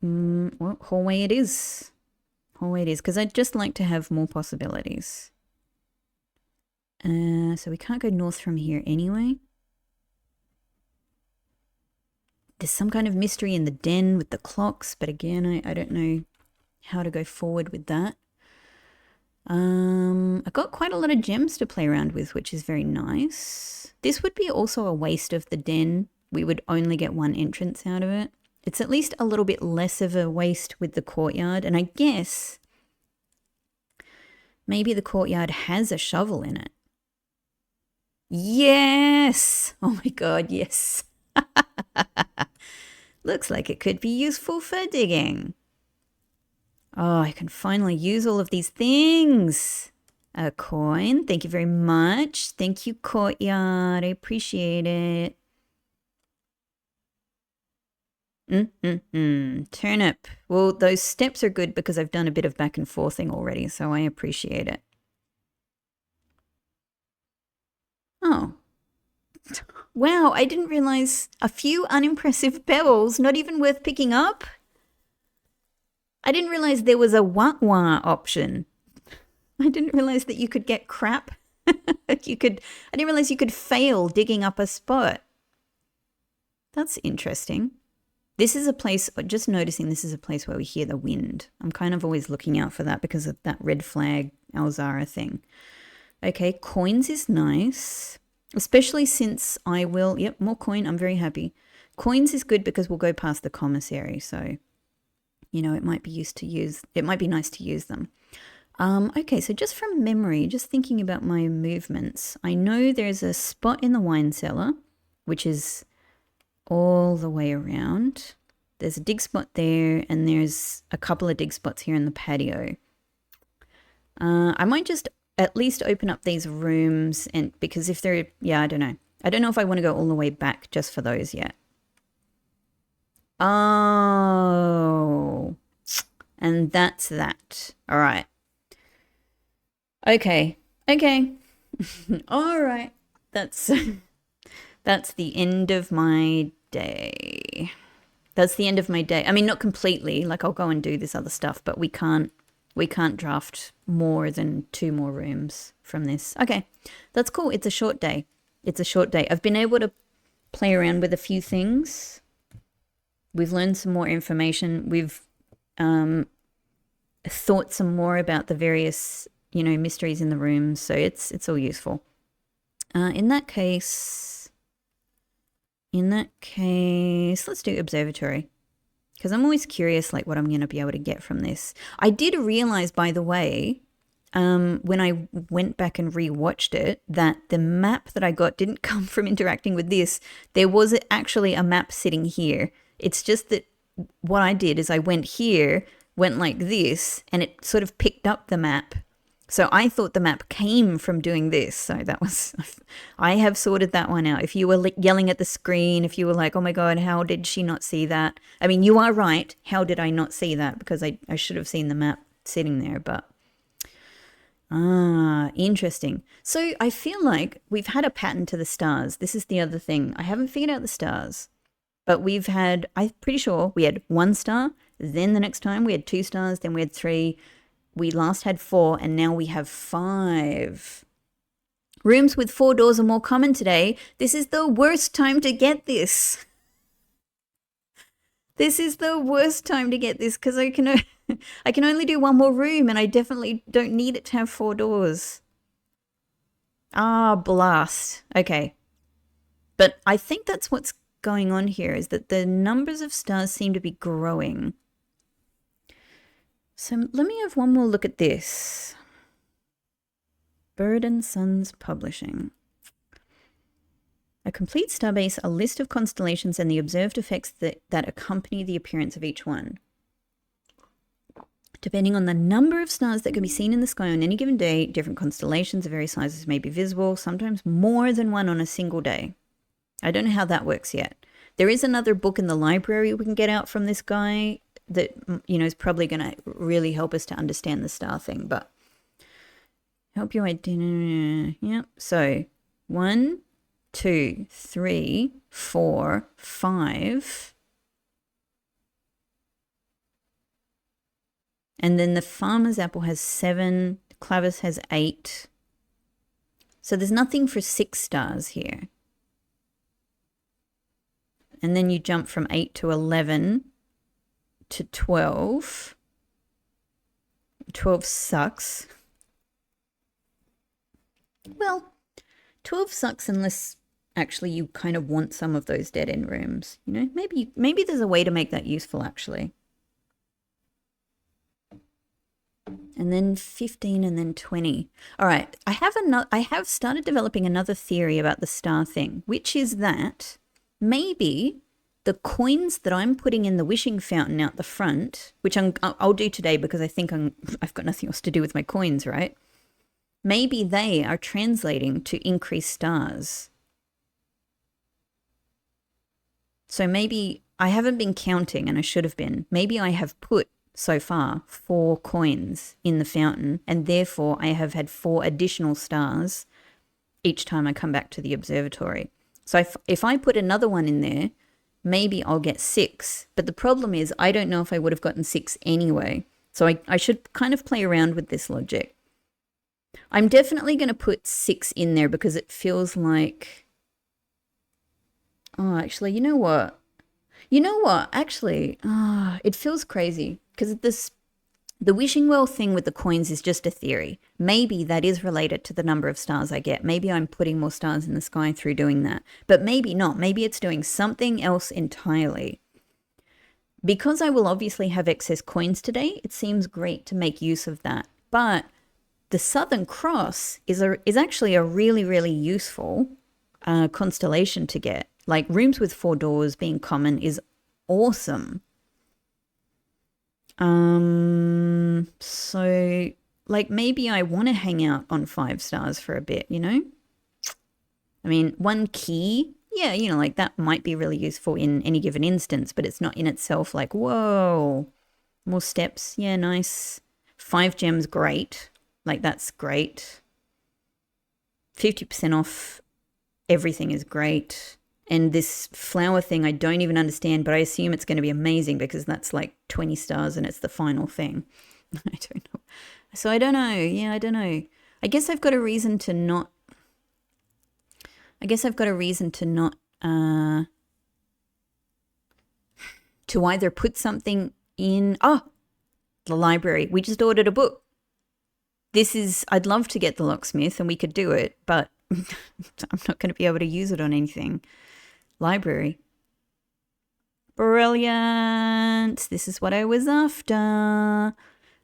Well, hallway it is. Hallway it is, because I'd just like to have more possibilities. So we can't go north from here anyway. There's some kind of mystery in the den with the clocks, but again, I don't know how to go forward with that. I've got quite a lot of gems to play around with, which is very nice. This would be also a waste of the den. We would only get one entrance out of it. It's at least a little bit less of a waste with the courtyard, and I guess maybe the courtyard has a shovel in it. Yes! Oh my god, yes. Looks like it could be useful for digging. Oh, I can finally use all of these things. A coin. Thank you very much. Thank you, Courtyard. I appreciate it. Turnip. Well, those steps are good because I've done a bit of back and forthing already, so I appreciate it. Oh. Wow, I didn't realize a few unimpressive pebbles, not even worth picking up. I didn't realize there was a wah-wah option. I didn't realize that you could get crap. I didn't realize you could fail digging up a spot. That's interesting. This is a place, just noticing this is a place where we hear the wind. I'm kind of always looking out for that because of that red flag Alzara thing. Okay, coins is nice. Especially since I will, yep, more coin, I'm very happy. Coins is good because we'll go past the commissary, so, you know, it might be nice to use them. Okay, so just from memory, just thinking about my movements, I know there's a spot in the wine cellar, which is all the way around. There's a dig spot there, and there's a couple of dig spots here in the patio. I might just at least open up these rooms, and because if they're, yeah, I don't know. I don't know if I want to go all the way back just for those yet. Oh, and that's that. All right. Okay. All right. That's the end of my day. That's the end of my day. I mean, not completely. Like, I'll go and do this other stuff, but we can't draft more than 2 more rooms from this. Okay, that's cool. It's a short day. I've been able to play around with a few things. We've learned some more information. We've thought some more about the various, you know, mysteries in the rooms. So it's all useful. In that case, let's do Observatory. Because I'm always curious, like, what I'm going to be able to get from this. I did realize, by the way, when I went back and rewatched it, that the map that I got didn't come from interacting with this. There was actually a map sitting here. It's just that what I did is I went here, went like this, and it sort of picked up the map. So I thought the map came from doing this. So that was, I have sorted that one out. If you were yelling at the screen, if you were like, oh my God, how did she not see that? I mean, you are right. How did I not see that? Because I should have seen the map sitting there, but interesting. So I feel like we've had a pattern to the stars. This is the other thing. I haven't figured out the stars, but I'm pretty sure we had 1 star. Then the next time we had 2 stars. Then we had 3. We last had 4, and now we have 5. Rooms with 4 doors are more common today. This is the worst time to get this. This is the worst time to get this because I can only do 1 more room, and I definitely don't need it to have 4 doors. Ah, blast. Okay. But I think that's what's going on here is that the numbers of stars seem to be growing. So let me have one more look at this. Bird and Sons Publishing. A complete starbase, a list of constellations, and the observed effects that accompany the appearance of each one. Depending on the number of stars that can be seen in the sky on any given day, different constellations of various sizes may be visible, sometimes more than one on a single day. I don't know how that works yet. There is another book in the library we can get out from this guy that, you know, is probably going to really help us to understand the star thing, but help you identify. Yep. So 1, 2, 3, 4, 5. And then the farmer's apple has 7. Clavis has 8. So there's nothing for 6 stars here. And then you jump from 8 to 11 to 12. 12 sucks. Well, 12 sucks unless actually you kind of want some of those dead end rooms. You know, maybe there's a way to make that useful actually. And then 15 and then 20. All right, I have started developing another theory about the star thing, which is that maybe the coins that I'm putting in the wishing fountain out the front, which I'll do today because I think I've got nothing else to do with my coins, right? Maybe they are translating to increased stars. So maybe I haven't been counting and I should have been. Maybe I have put so far 4 coins in the fountain and therefore I have had 4 additional stars each time I come back to the observatory. So if I put another one in there, maybe I'll get 6. But the problem is I don't know if I would have gotten 6 anyway. So I should kind of play around with this logic. I'm definitely going to put 6 in there because it feels like... Oh, actually, you know what? Actually, it feels crazy because the wishing well thing with the coins is just a theory. Maybe that is related to the number of stars I get. Maybe I'm putting more stars in the sky through doing that. But maybe not. Maybe it's doing something else entirely. Because I will obviously have excess coins today, it seems great to make use of that. But the Southern Cross is actually a really, really useful constellation to get. Like rooms with 4 doors being common is awesome. So like maybe I want to hang out on 5 stars for a bit, you know? I mean, 1 key, yeah, you know, like that might be really useful in any given instance, but it's not in itself like, whoa, more steps. Yeah, nice. 5 gems, great. Like that's great. 50% off everything is great. And this flower thing, I don't even understand, but I assume it's going to be amazing because that's like 20 stars and it's the final thing. I don't know. So I don't know. Yeah, I don't know. I guess I've got a reason to not to either put something in, the library. We just ordered a book. I'd love to get the locksmith and we could do it, but I'm not going to be able to use it on anything. Library. Brilliant. This is what I was after.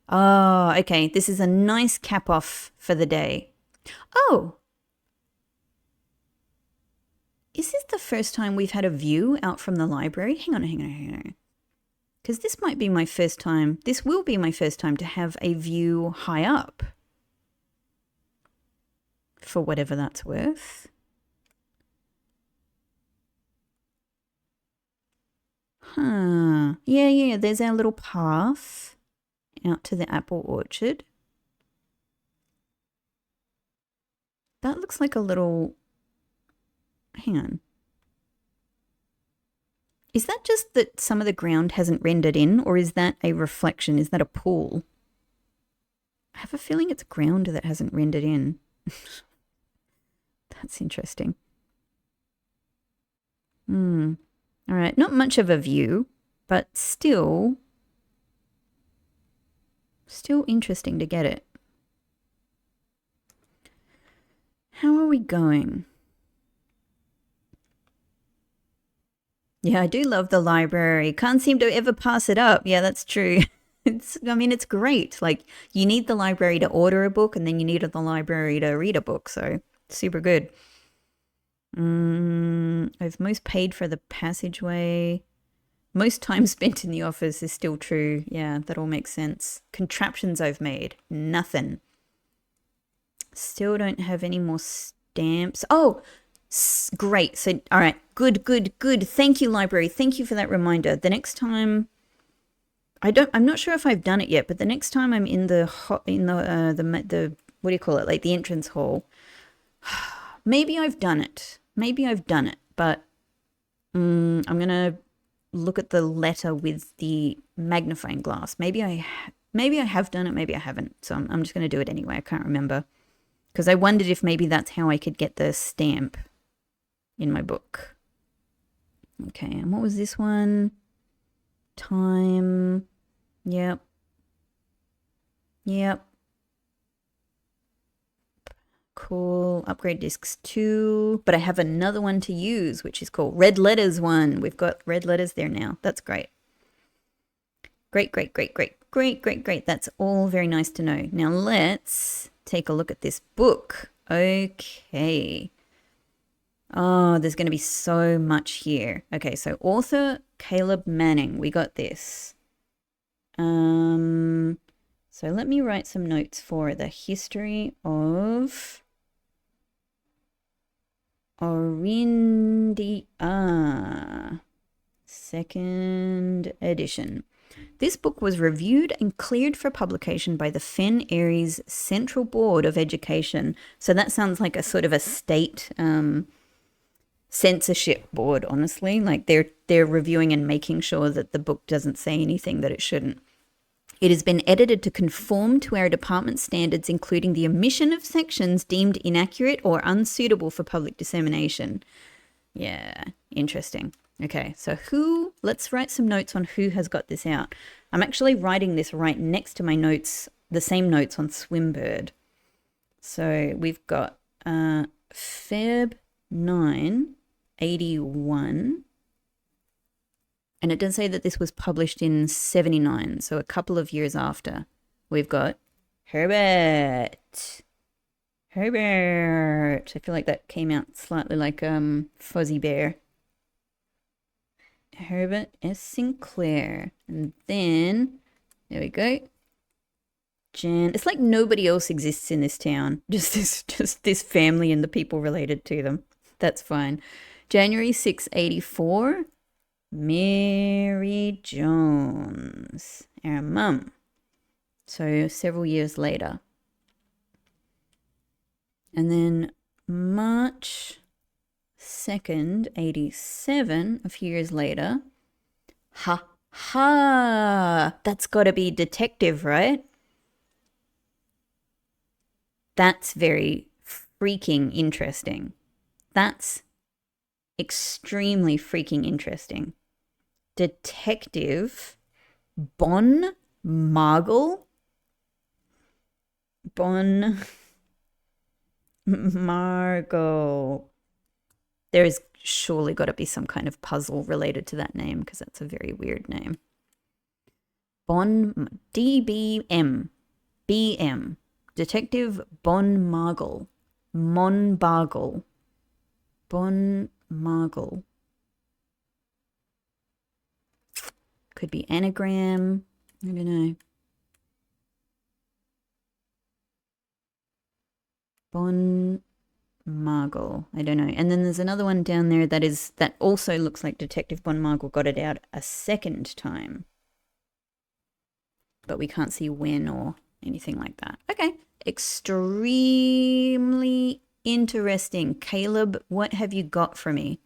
Oh, okay. This is a nice cap off for the day. Oh. Is this the first time we've had a view out from the library? Hang on. Because this might be my first time. This will be my first time to have a view high up. For whatever that's worth. Huh. Yeah. There's our little path out to the apple orchard. That looks like a little... Hang on. Is that just that some of the ground hasn't rendered in, or is that a reflection? Is that a pool? I have a feeling it's ground that hasn't rendered in. That's interesting. All right, not much of a view, but still interesting to get it. How are we going? Yeah, I do love the library. Can't seem to ever pass it up. Yeah, that's true. It's great. Like, you need the library to order a book, and then you need the library to read a book. So, super good. I've most paid for the passageway. Most time spent in the office is still true. Yeah, that all makes sense. Contraptions I've made. Nothing. Still don't have any more stamps. Oh, great. So, all right. Good. Thank you, library. Thank you for that reminder. The next time, I'm not sure if I've done it yet, but the next time I'm in the what do you call it? Like the entrance hall. Maybe I've done it. But I'm going to look at the letter with the magnifying glass. Maybe I have done it, maybe I haven't. So I'm just going to do it anyway. I can't remember. Because I wondered if maybe that's how I could get the stamp in my book. Okay, and what was this one? Time. Yep. Cool. Upgrade discs 2. But I have another one to use, which is called Red Letters 1. We've got red letters there now. That's great. Great. That's all very nice to know. Now let's take a look at this book. Okay. Oh, there's going to be so much here. Okay, so author Caleb Manning. We got this. So let me write some notes for the history of Orindia, 2nd edition. This book was reviewed and cleared for publication by the Fen Aries Central Board of Education. So that sounds like a sort of a state censorship board, honestly. Like they're reviewing and making sure that the book doesn't say anything that it shouldn't. It has been edited to conform to our department standards, including the omission of sections deemed inaccurate or unsuitable for public dissemination. Yeah, interesting. Okay, so let's write some notes on who has got this out. I'm actually writing this right next to my notes, the same notes on Swimbird. So we've got Feb 9, 81. And it does say that this was published in 79, so a couple of years after. We've got Herbert. I feel like that came out slightly like Fuzzy Bear. Herbert S. Sinclair. And then, there we go. Jan. It's like nobody else exists in this town. Just this family and the people related to them. That's fine. January 6, 84. Mary Jones, our mum. So several years later. And then March 2nd, 87, a few years later. That's got to be detective, right? That's very freaking interesting. That's extremely freaking interesting. Detective Bon Margle. There is surely got to be some kind of puzzle related to that name because that's a very weird name. DBM. BM. Detective Bon Margle. Bon Margle. Could be anagram. I don't know. Bon Margle. I don't know. And then there's another one down there that also looks like Detective Bon Margle got it out a second time. But we can't see when or anything like that. Okay. Extremely interesting. Caleb, what have you got for me?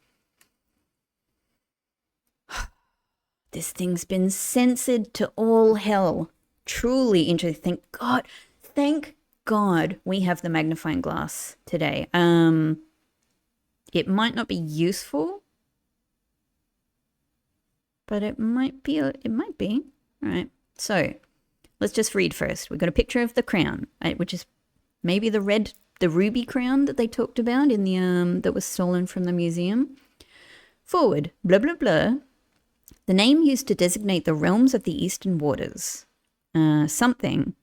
This thing's been censored to all hell. Truly interesting. Thank God we have the magnifying glass today. It might not be useful, but it might be. All right. So let's just read first. We've got a picture of the crown, which is maybe the ruby crown that they talked about in the that was stolen from the museum. Forward, blah, blah, blah. The name used to designate the realms of the eastern waters. Something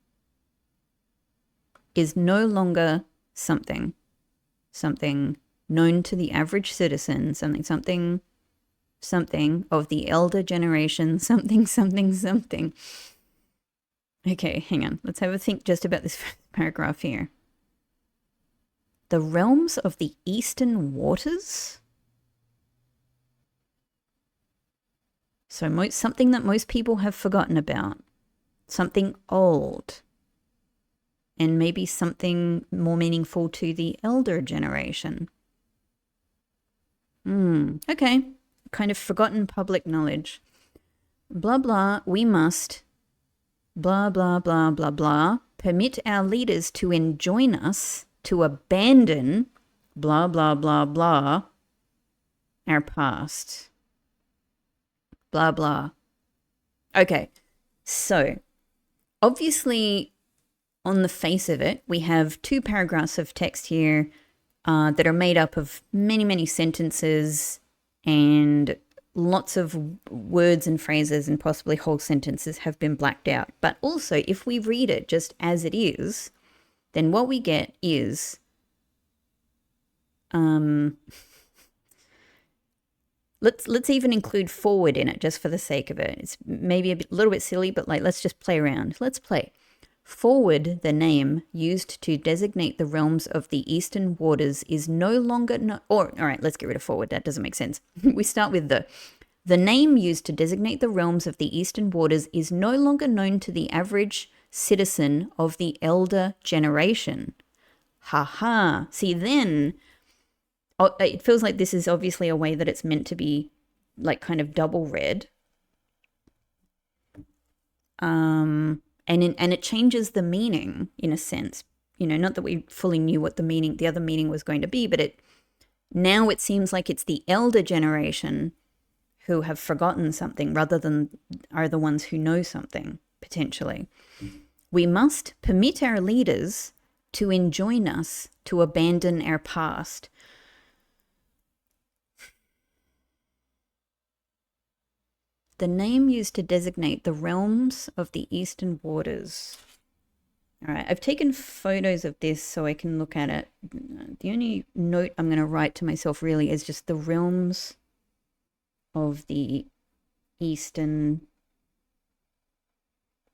is no longer something. Something known to the average citizen. Something of the elder generation. Something. Okay, hang on. Let's have a think just about this paragraph here. The realms of the eastern waters? So something that most people have forgotten about. Something old. And maybe something more meaningful to the elder generation. Okay. Kind of forgotten public knowledge. Blah, blah, we must, blah, blah, blah, blah, blah, permit our leaders to enjoin us to abandon, blah, blah, blah, blah, our past. Blah, blah. Okay, so obviously on the face of it, we have 2 paragraphs of text here that are made up of many, many sentences and lots of words and phrases and possibly whole sentences have been blacked out. But also, if we read it just as it is, then what we get is let's even include forward in it just for the sake of it. It's maybe a little bit silly, but like let's just play around. Let's play. Forward, the name used to designate the realms of the eastern waters is no longer all right, let's get rid of forward. That doesn't make sense. We start with the name used to designate the realms of the eastern waters is no longer known to the average citizen of the elder generation. Ha. See, then it feels like this is obviously a way that it's meant to be like kind of double read. And it changes the meaning in a sense, not that we fully knew what the other meaning was going to be, but now it seems like it's the elder generation who have forgotten something rather than are the ones who know something, potentially. We must permit our leaders to enjoin us to abandon our past. The name used to designate the realms of the eastern waters. All right, I've taken photos of this so I can look at it. The only note I'm going to write to myself really is just the realms of the eastern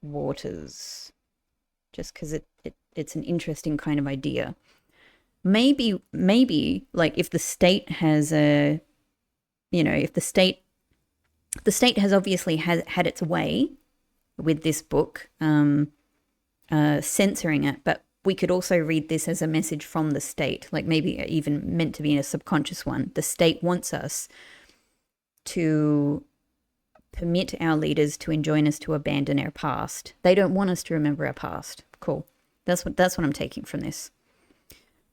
waters. Just because it's an interesting kind of idea. Maybe like if the state has if the state has obviously had its way with this book, censoring it, but we could also read this as a message from the state, like maybe even meant to be in a subconscious one. The state wants us to permit our leaders to enjoin us to abandon our past. They don't want us to remember our past. Cool. That's what I'm taking from this.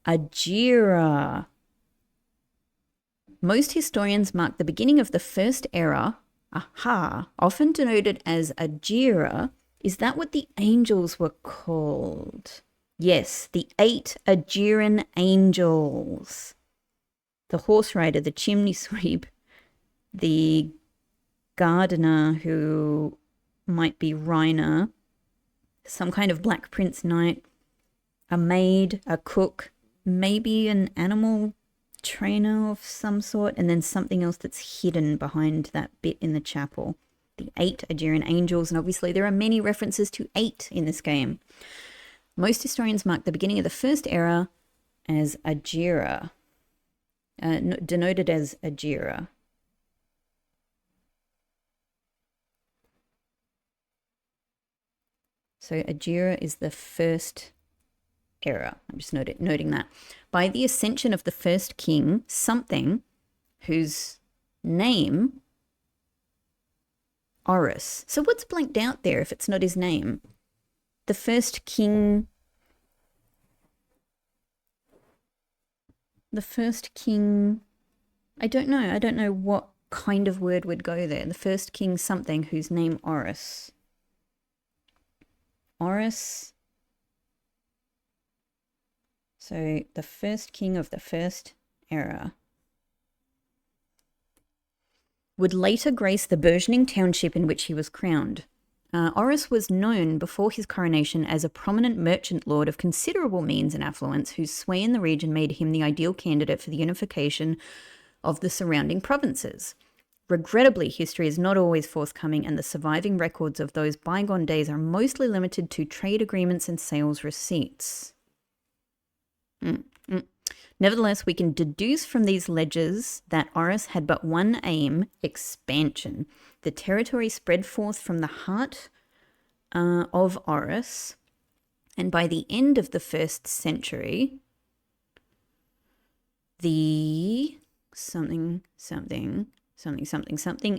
Ajira. Most historians mark the beginning of the first era, often denoted as Ajira. Is that what the angels were called? Yes, the 8 Ajiran angels. The horse rider, the chimney sweep, the gardener who might be Reiner, some kind of Black Prince knight, a maid, a cook, maybe an animal trainer of some sort, and then something else that's hidden behind that bit in the chapel. The 8 Ajiran angels, and obviously there are many references to 8 in this game. Most historians mark the beginning of the first era as Ajira, denoted as Ajira. So Ajira is the first era. I'm just noting that. By the ascension of the first king, something whose name, Horus. So what's blanked out there if it's not his name? The first king. I don't know what kind of word would go there. The first king something whose name Horus. So the first king of the first era. would later grace the burgeoning township in which he was crowned. Oris was known before his coronation as a prominent merchant lord of considerable means and affluence, whose sway in the region made him the ideal candidate for the unification of the surrounding provinces. Regrettably, history is not always forthcoming, and the surviving records of those bygone days are mostly limited to trade agreements and sales receipts. Nevertheless, we can deduce from these ledgers that Oris had but one aim: expansion. The territory spread forth from the heart of Oris, and by the end of the 1st century, the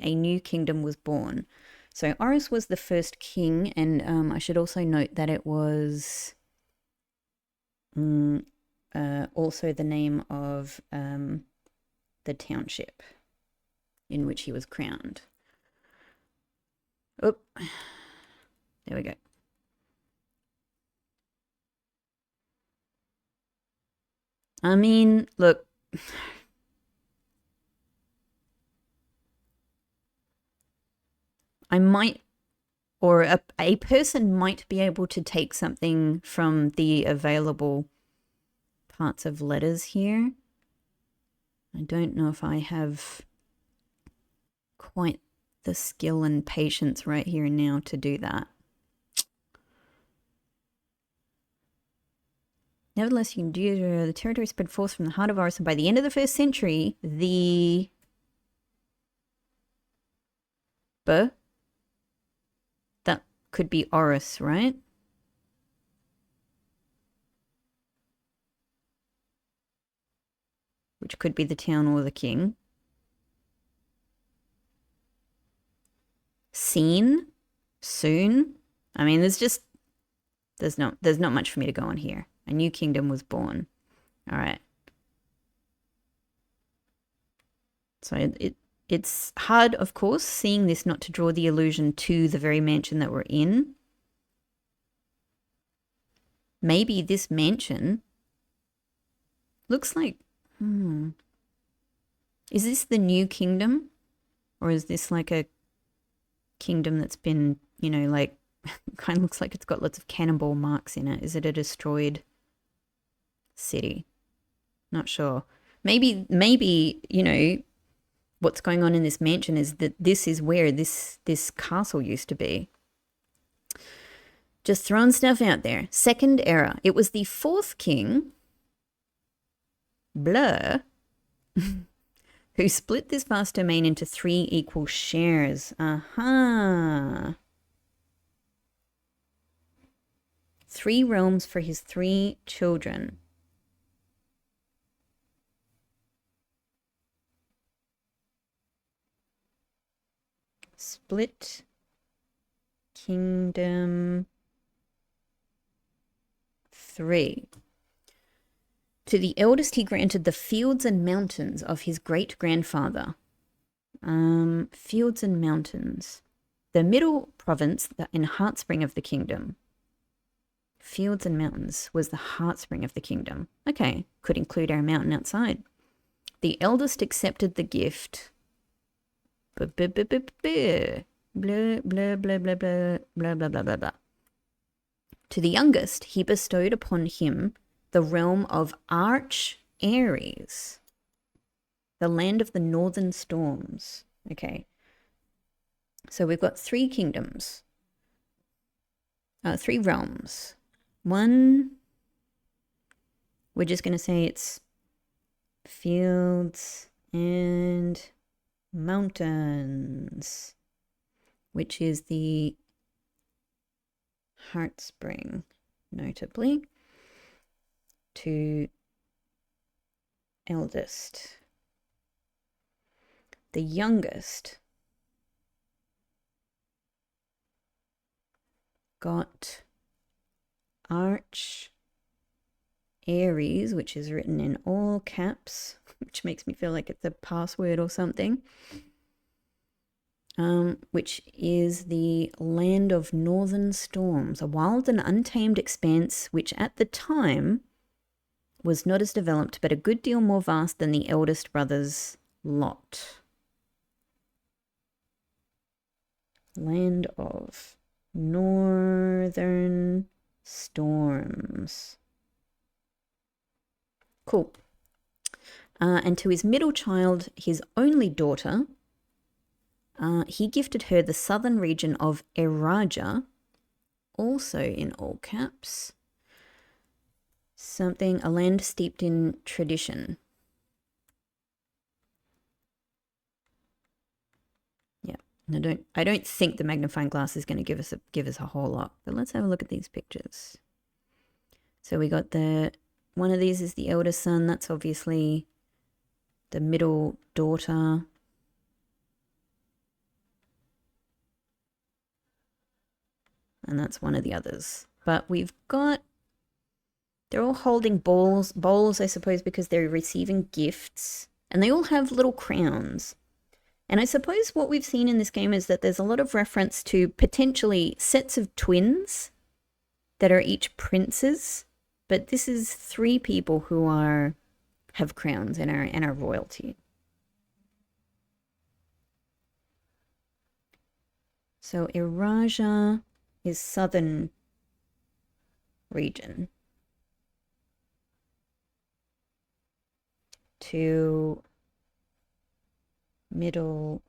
a new kingdom was born. So Oris was the first king, and I should also note that it was also the name of the township in which he was crowned. Oh, there we go. I mean, look, I might, or a person might be able to take something from the available parts of letters here. I don't know if I have quite the skill and patience right here and now to do that. Nevertheless, you can do the territory spread forth from the heart of Oris, and by the end of the 1st century, that could be Oris, right? Which could be the town or the king. Seen, soon. I mean, there's not much for me to go on here. A new kingdom was born. All right. So it's hard, of course, seeing this, not to draw the allusion to the very mansion that we're in. Maybe this mansion looks like, is this the new kingdom? Or is this like a kingdom that's been, like, kind of looks like it's got lots of cannonball marks in it. Is it a destroyed city? Not sure. Maybe, what's going on in this mansion is that this is where this castle used to be. Just throwing stuff out there. Second era. It was the 4th king, Blur, who split this vast domain into 3 equal shares. 3 realms for his 3 children. Split kingdom 3. To the eldest he granted the fields and mountains of his great-grandfather. Fields and mountains. The middle province and heartspring of the kingdom. Fields and mountains was the heartspring of the kingdom. Okay, could include our mountain outside. The eldest accepted the gift. Blah, blah, blah, blah, blah, blah, blah, blah, blah, blah, blah, blah. To the youngest, he bestowed upon him the realm of Arch Ares, the land of the northern storms. Okay. So we've got 3 kingdoms, 3 realms. One, we're just going to say it's fields and mountains, which is the heartspring, notably. To eldest. The youngest got Arch Ares, which is written in all caps, which makes me feel like it's a password or something, which is the land of northern storms, a wild and untamed expanse which at the time was not as developed, but a good deal more vast than the eldest brother's lot. Land of northern storms. Cool. And to his middle child, his only daughter, he gifted her the southern region of Eraja, also in all caps. Something, a land steeped in tradition. Yeah, and I don't think the magnifying glass is going to give us a whole lot. But let's have a look at these pictures. So we got one of these is the elder son. That's obviously the middle daughter. And that's one of the others. But we've got, they're all holding bowls, I suppose, because they're receiving gifts. And they all have little crowns. And I suppose what we've seen in this game is that there's a lot of reference to potentially sets of twins that are each princes. But this is 3 people who have crowns and are royalty. So Eraja is southern region. To middle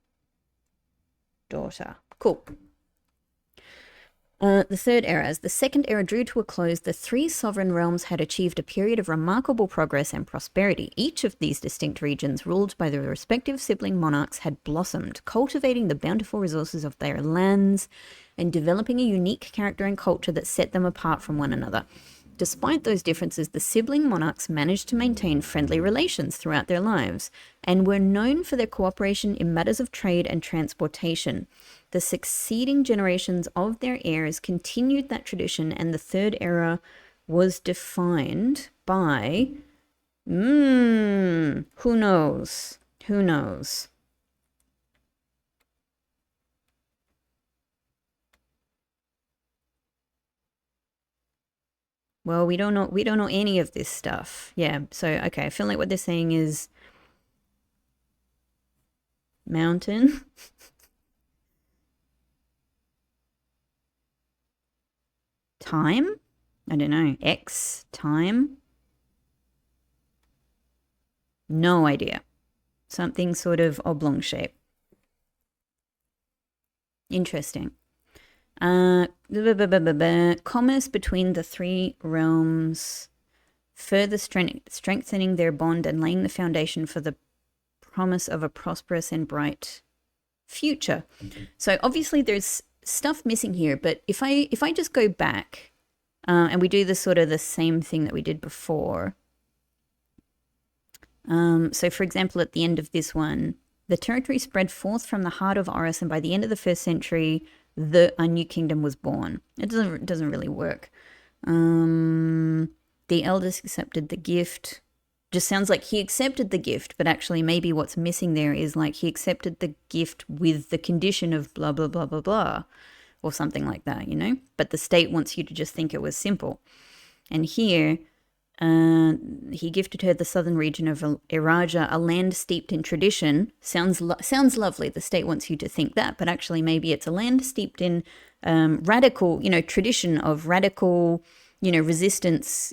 daughter. Cool. The third era. As the second era drew to a close, the 3 sovereign realms had achieved a period of remarkable progress and prosperity. Each of these distinct regions, ruled by their respective sibling monarchs, had blossomed, cultivating the bountiful resources of their lands and developing a unique character and culture that set them apart from one another. Despite those differences, the sibling monarchs managed to maintain friendly relations throughout their lives and were known for their cooperation in matters of trade and transportation. The succeeding generations of their heirs continued that tradition, and the third era was defined by, who knows? Who knows? Well, we don't know any of this stuff. Yeah, so okay, I feel like what they're saying is mountain. Time? I don't know. X time? No idea. Something sort of oblong shape. Interesting. Commerce between the 3 realms, further strengthening their bond and laying the foundation for the promise of a prosperous and bright future. So obviously there's stuff missing here, but if I just go back and we do the sort of the same thing that we did before. So for example, at the end of this one, the territory spread forth from the heart of Oris, and by the end of the 1st century, a new kingdom was born. It doesn't really work. The eldest accepted the gift. Just sounds like he accepted the gift, but actually maybe what's missing there is like he accepted the gift with the condition of blah, blah, blah, blah, blah, or something like that, you know? But the state wants you to just think it was simple. And here, he gifted her the southern region of Eraja, a land steeped in tradition. Sounds lovely. The state wants you to think that, but actually maybe it's a land steeped in radical, tradition of radical, resistance,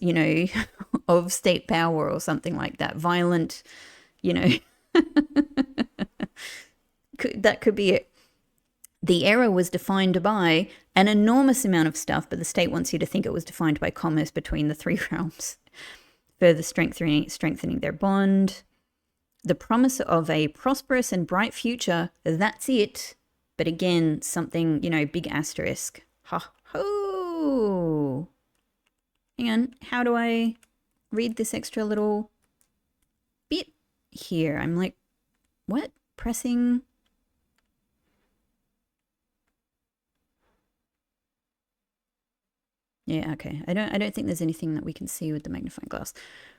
of state power or something like that. Violent, that could be it. The era was defined by an enormous amount of stuff, but the state wants you to think it was defined by commerce between the 3 realms, further strengthening their bond. The promise of a prosperous and bright future, that's it. But again, something, big asterisk. Ha ho! Hang on, how do I read this extra little bit here? I'm like, what? Pressing... Yeah, okay. I don't think there's anything that we can see with the magnifying glass.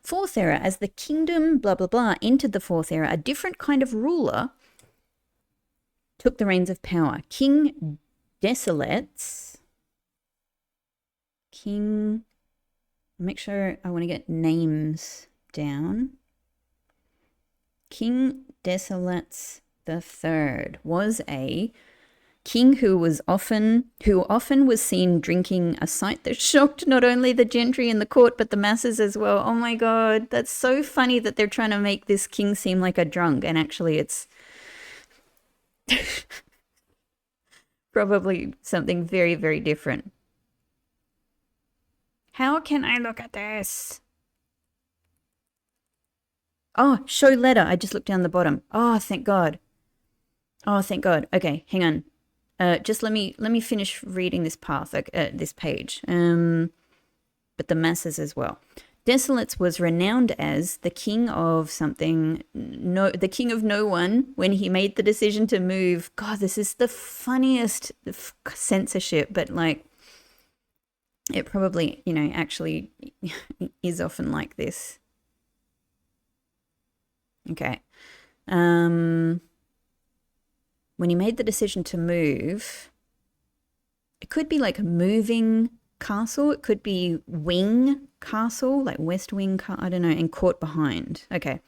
4th era, as the kingdom, blah, blah, blah, entered the 4th era, a different kind of ruler took the reins of power. King Desolates. Make sure I want to get names down. King Desolates III was a king who often was seen drinking, a sight that shocked not only the gentry in the court but the masses as well. Oh my god, that's so funny that they're trying to make this king seem like a drunk, and actually it's probably something very, very different. How can I look at this? Oh, show letter. I just looked down the bottom. Oh, thank God. Oh, thank God. Okay, hang on. Just let me finish reading this this page. But the masses as well. Desolates was renowned as the king of something, the king of no one when he made the decision to move. God, this is the funniest censorship, but like, it probably, actually is often like this. Okay. When he made the decision to move, it could be like moving castle. It could be wing castle, like west wing, I don't know, and court behind. Okay.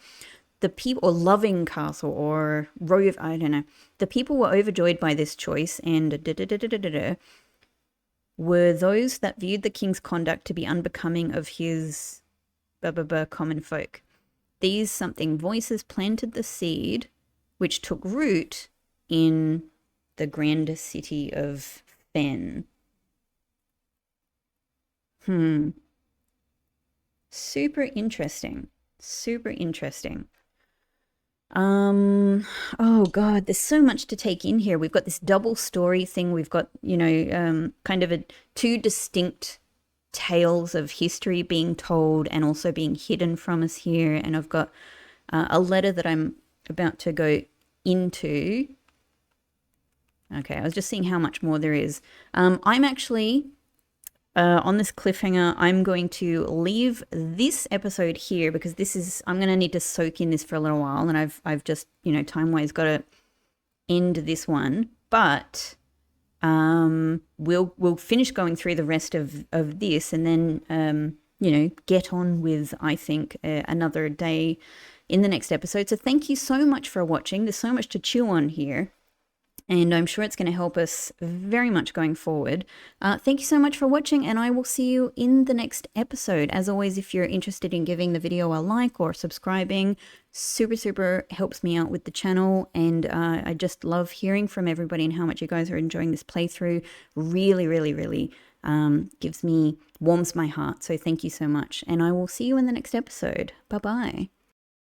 The people, or loving castle, or rove, I don't know. The people were overjoyed by this choice and were those that viewed the king's conduct to be unbecoming of his common folk. These something voices planted the seed, which took root in the grander city of Fen. Super interesting. Super interesting. Oh God, there's so much to take in here. We've got this double story thing. We've got, kind of two distinct tales of history being told and also being hidden from us here. And I've got a letter that I'm about to go into. Okay, I was just seeing how much more there is. I'm actually on this cliffhanger. I'm going to leave this episode here because I'm going to need to soak in this for a little while, and I've just, time-wise got to end this one. But we'll finish going through the rest of this, and then get on with, I think, another day in the next episode. So thank you so much for watching. There's so much to chew on here, and I'm sure it's going to help us very much going forward. Thank you so much for watching, and I will see you in the next episode. As always, if you're interested in giving the video a like or subscribing, super helps me out with the channel, and I just love hearing from everybody and how much you guys are enjoying this playthrough. Really warms my heart. So thank you so much, and I will see you in the next episode. Bye bye.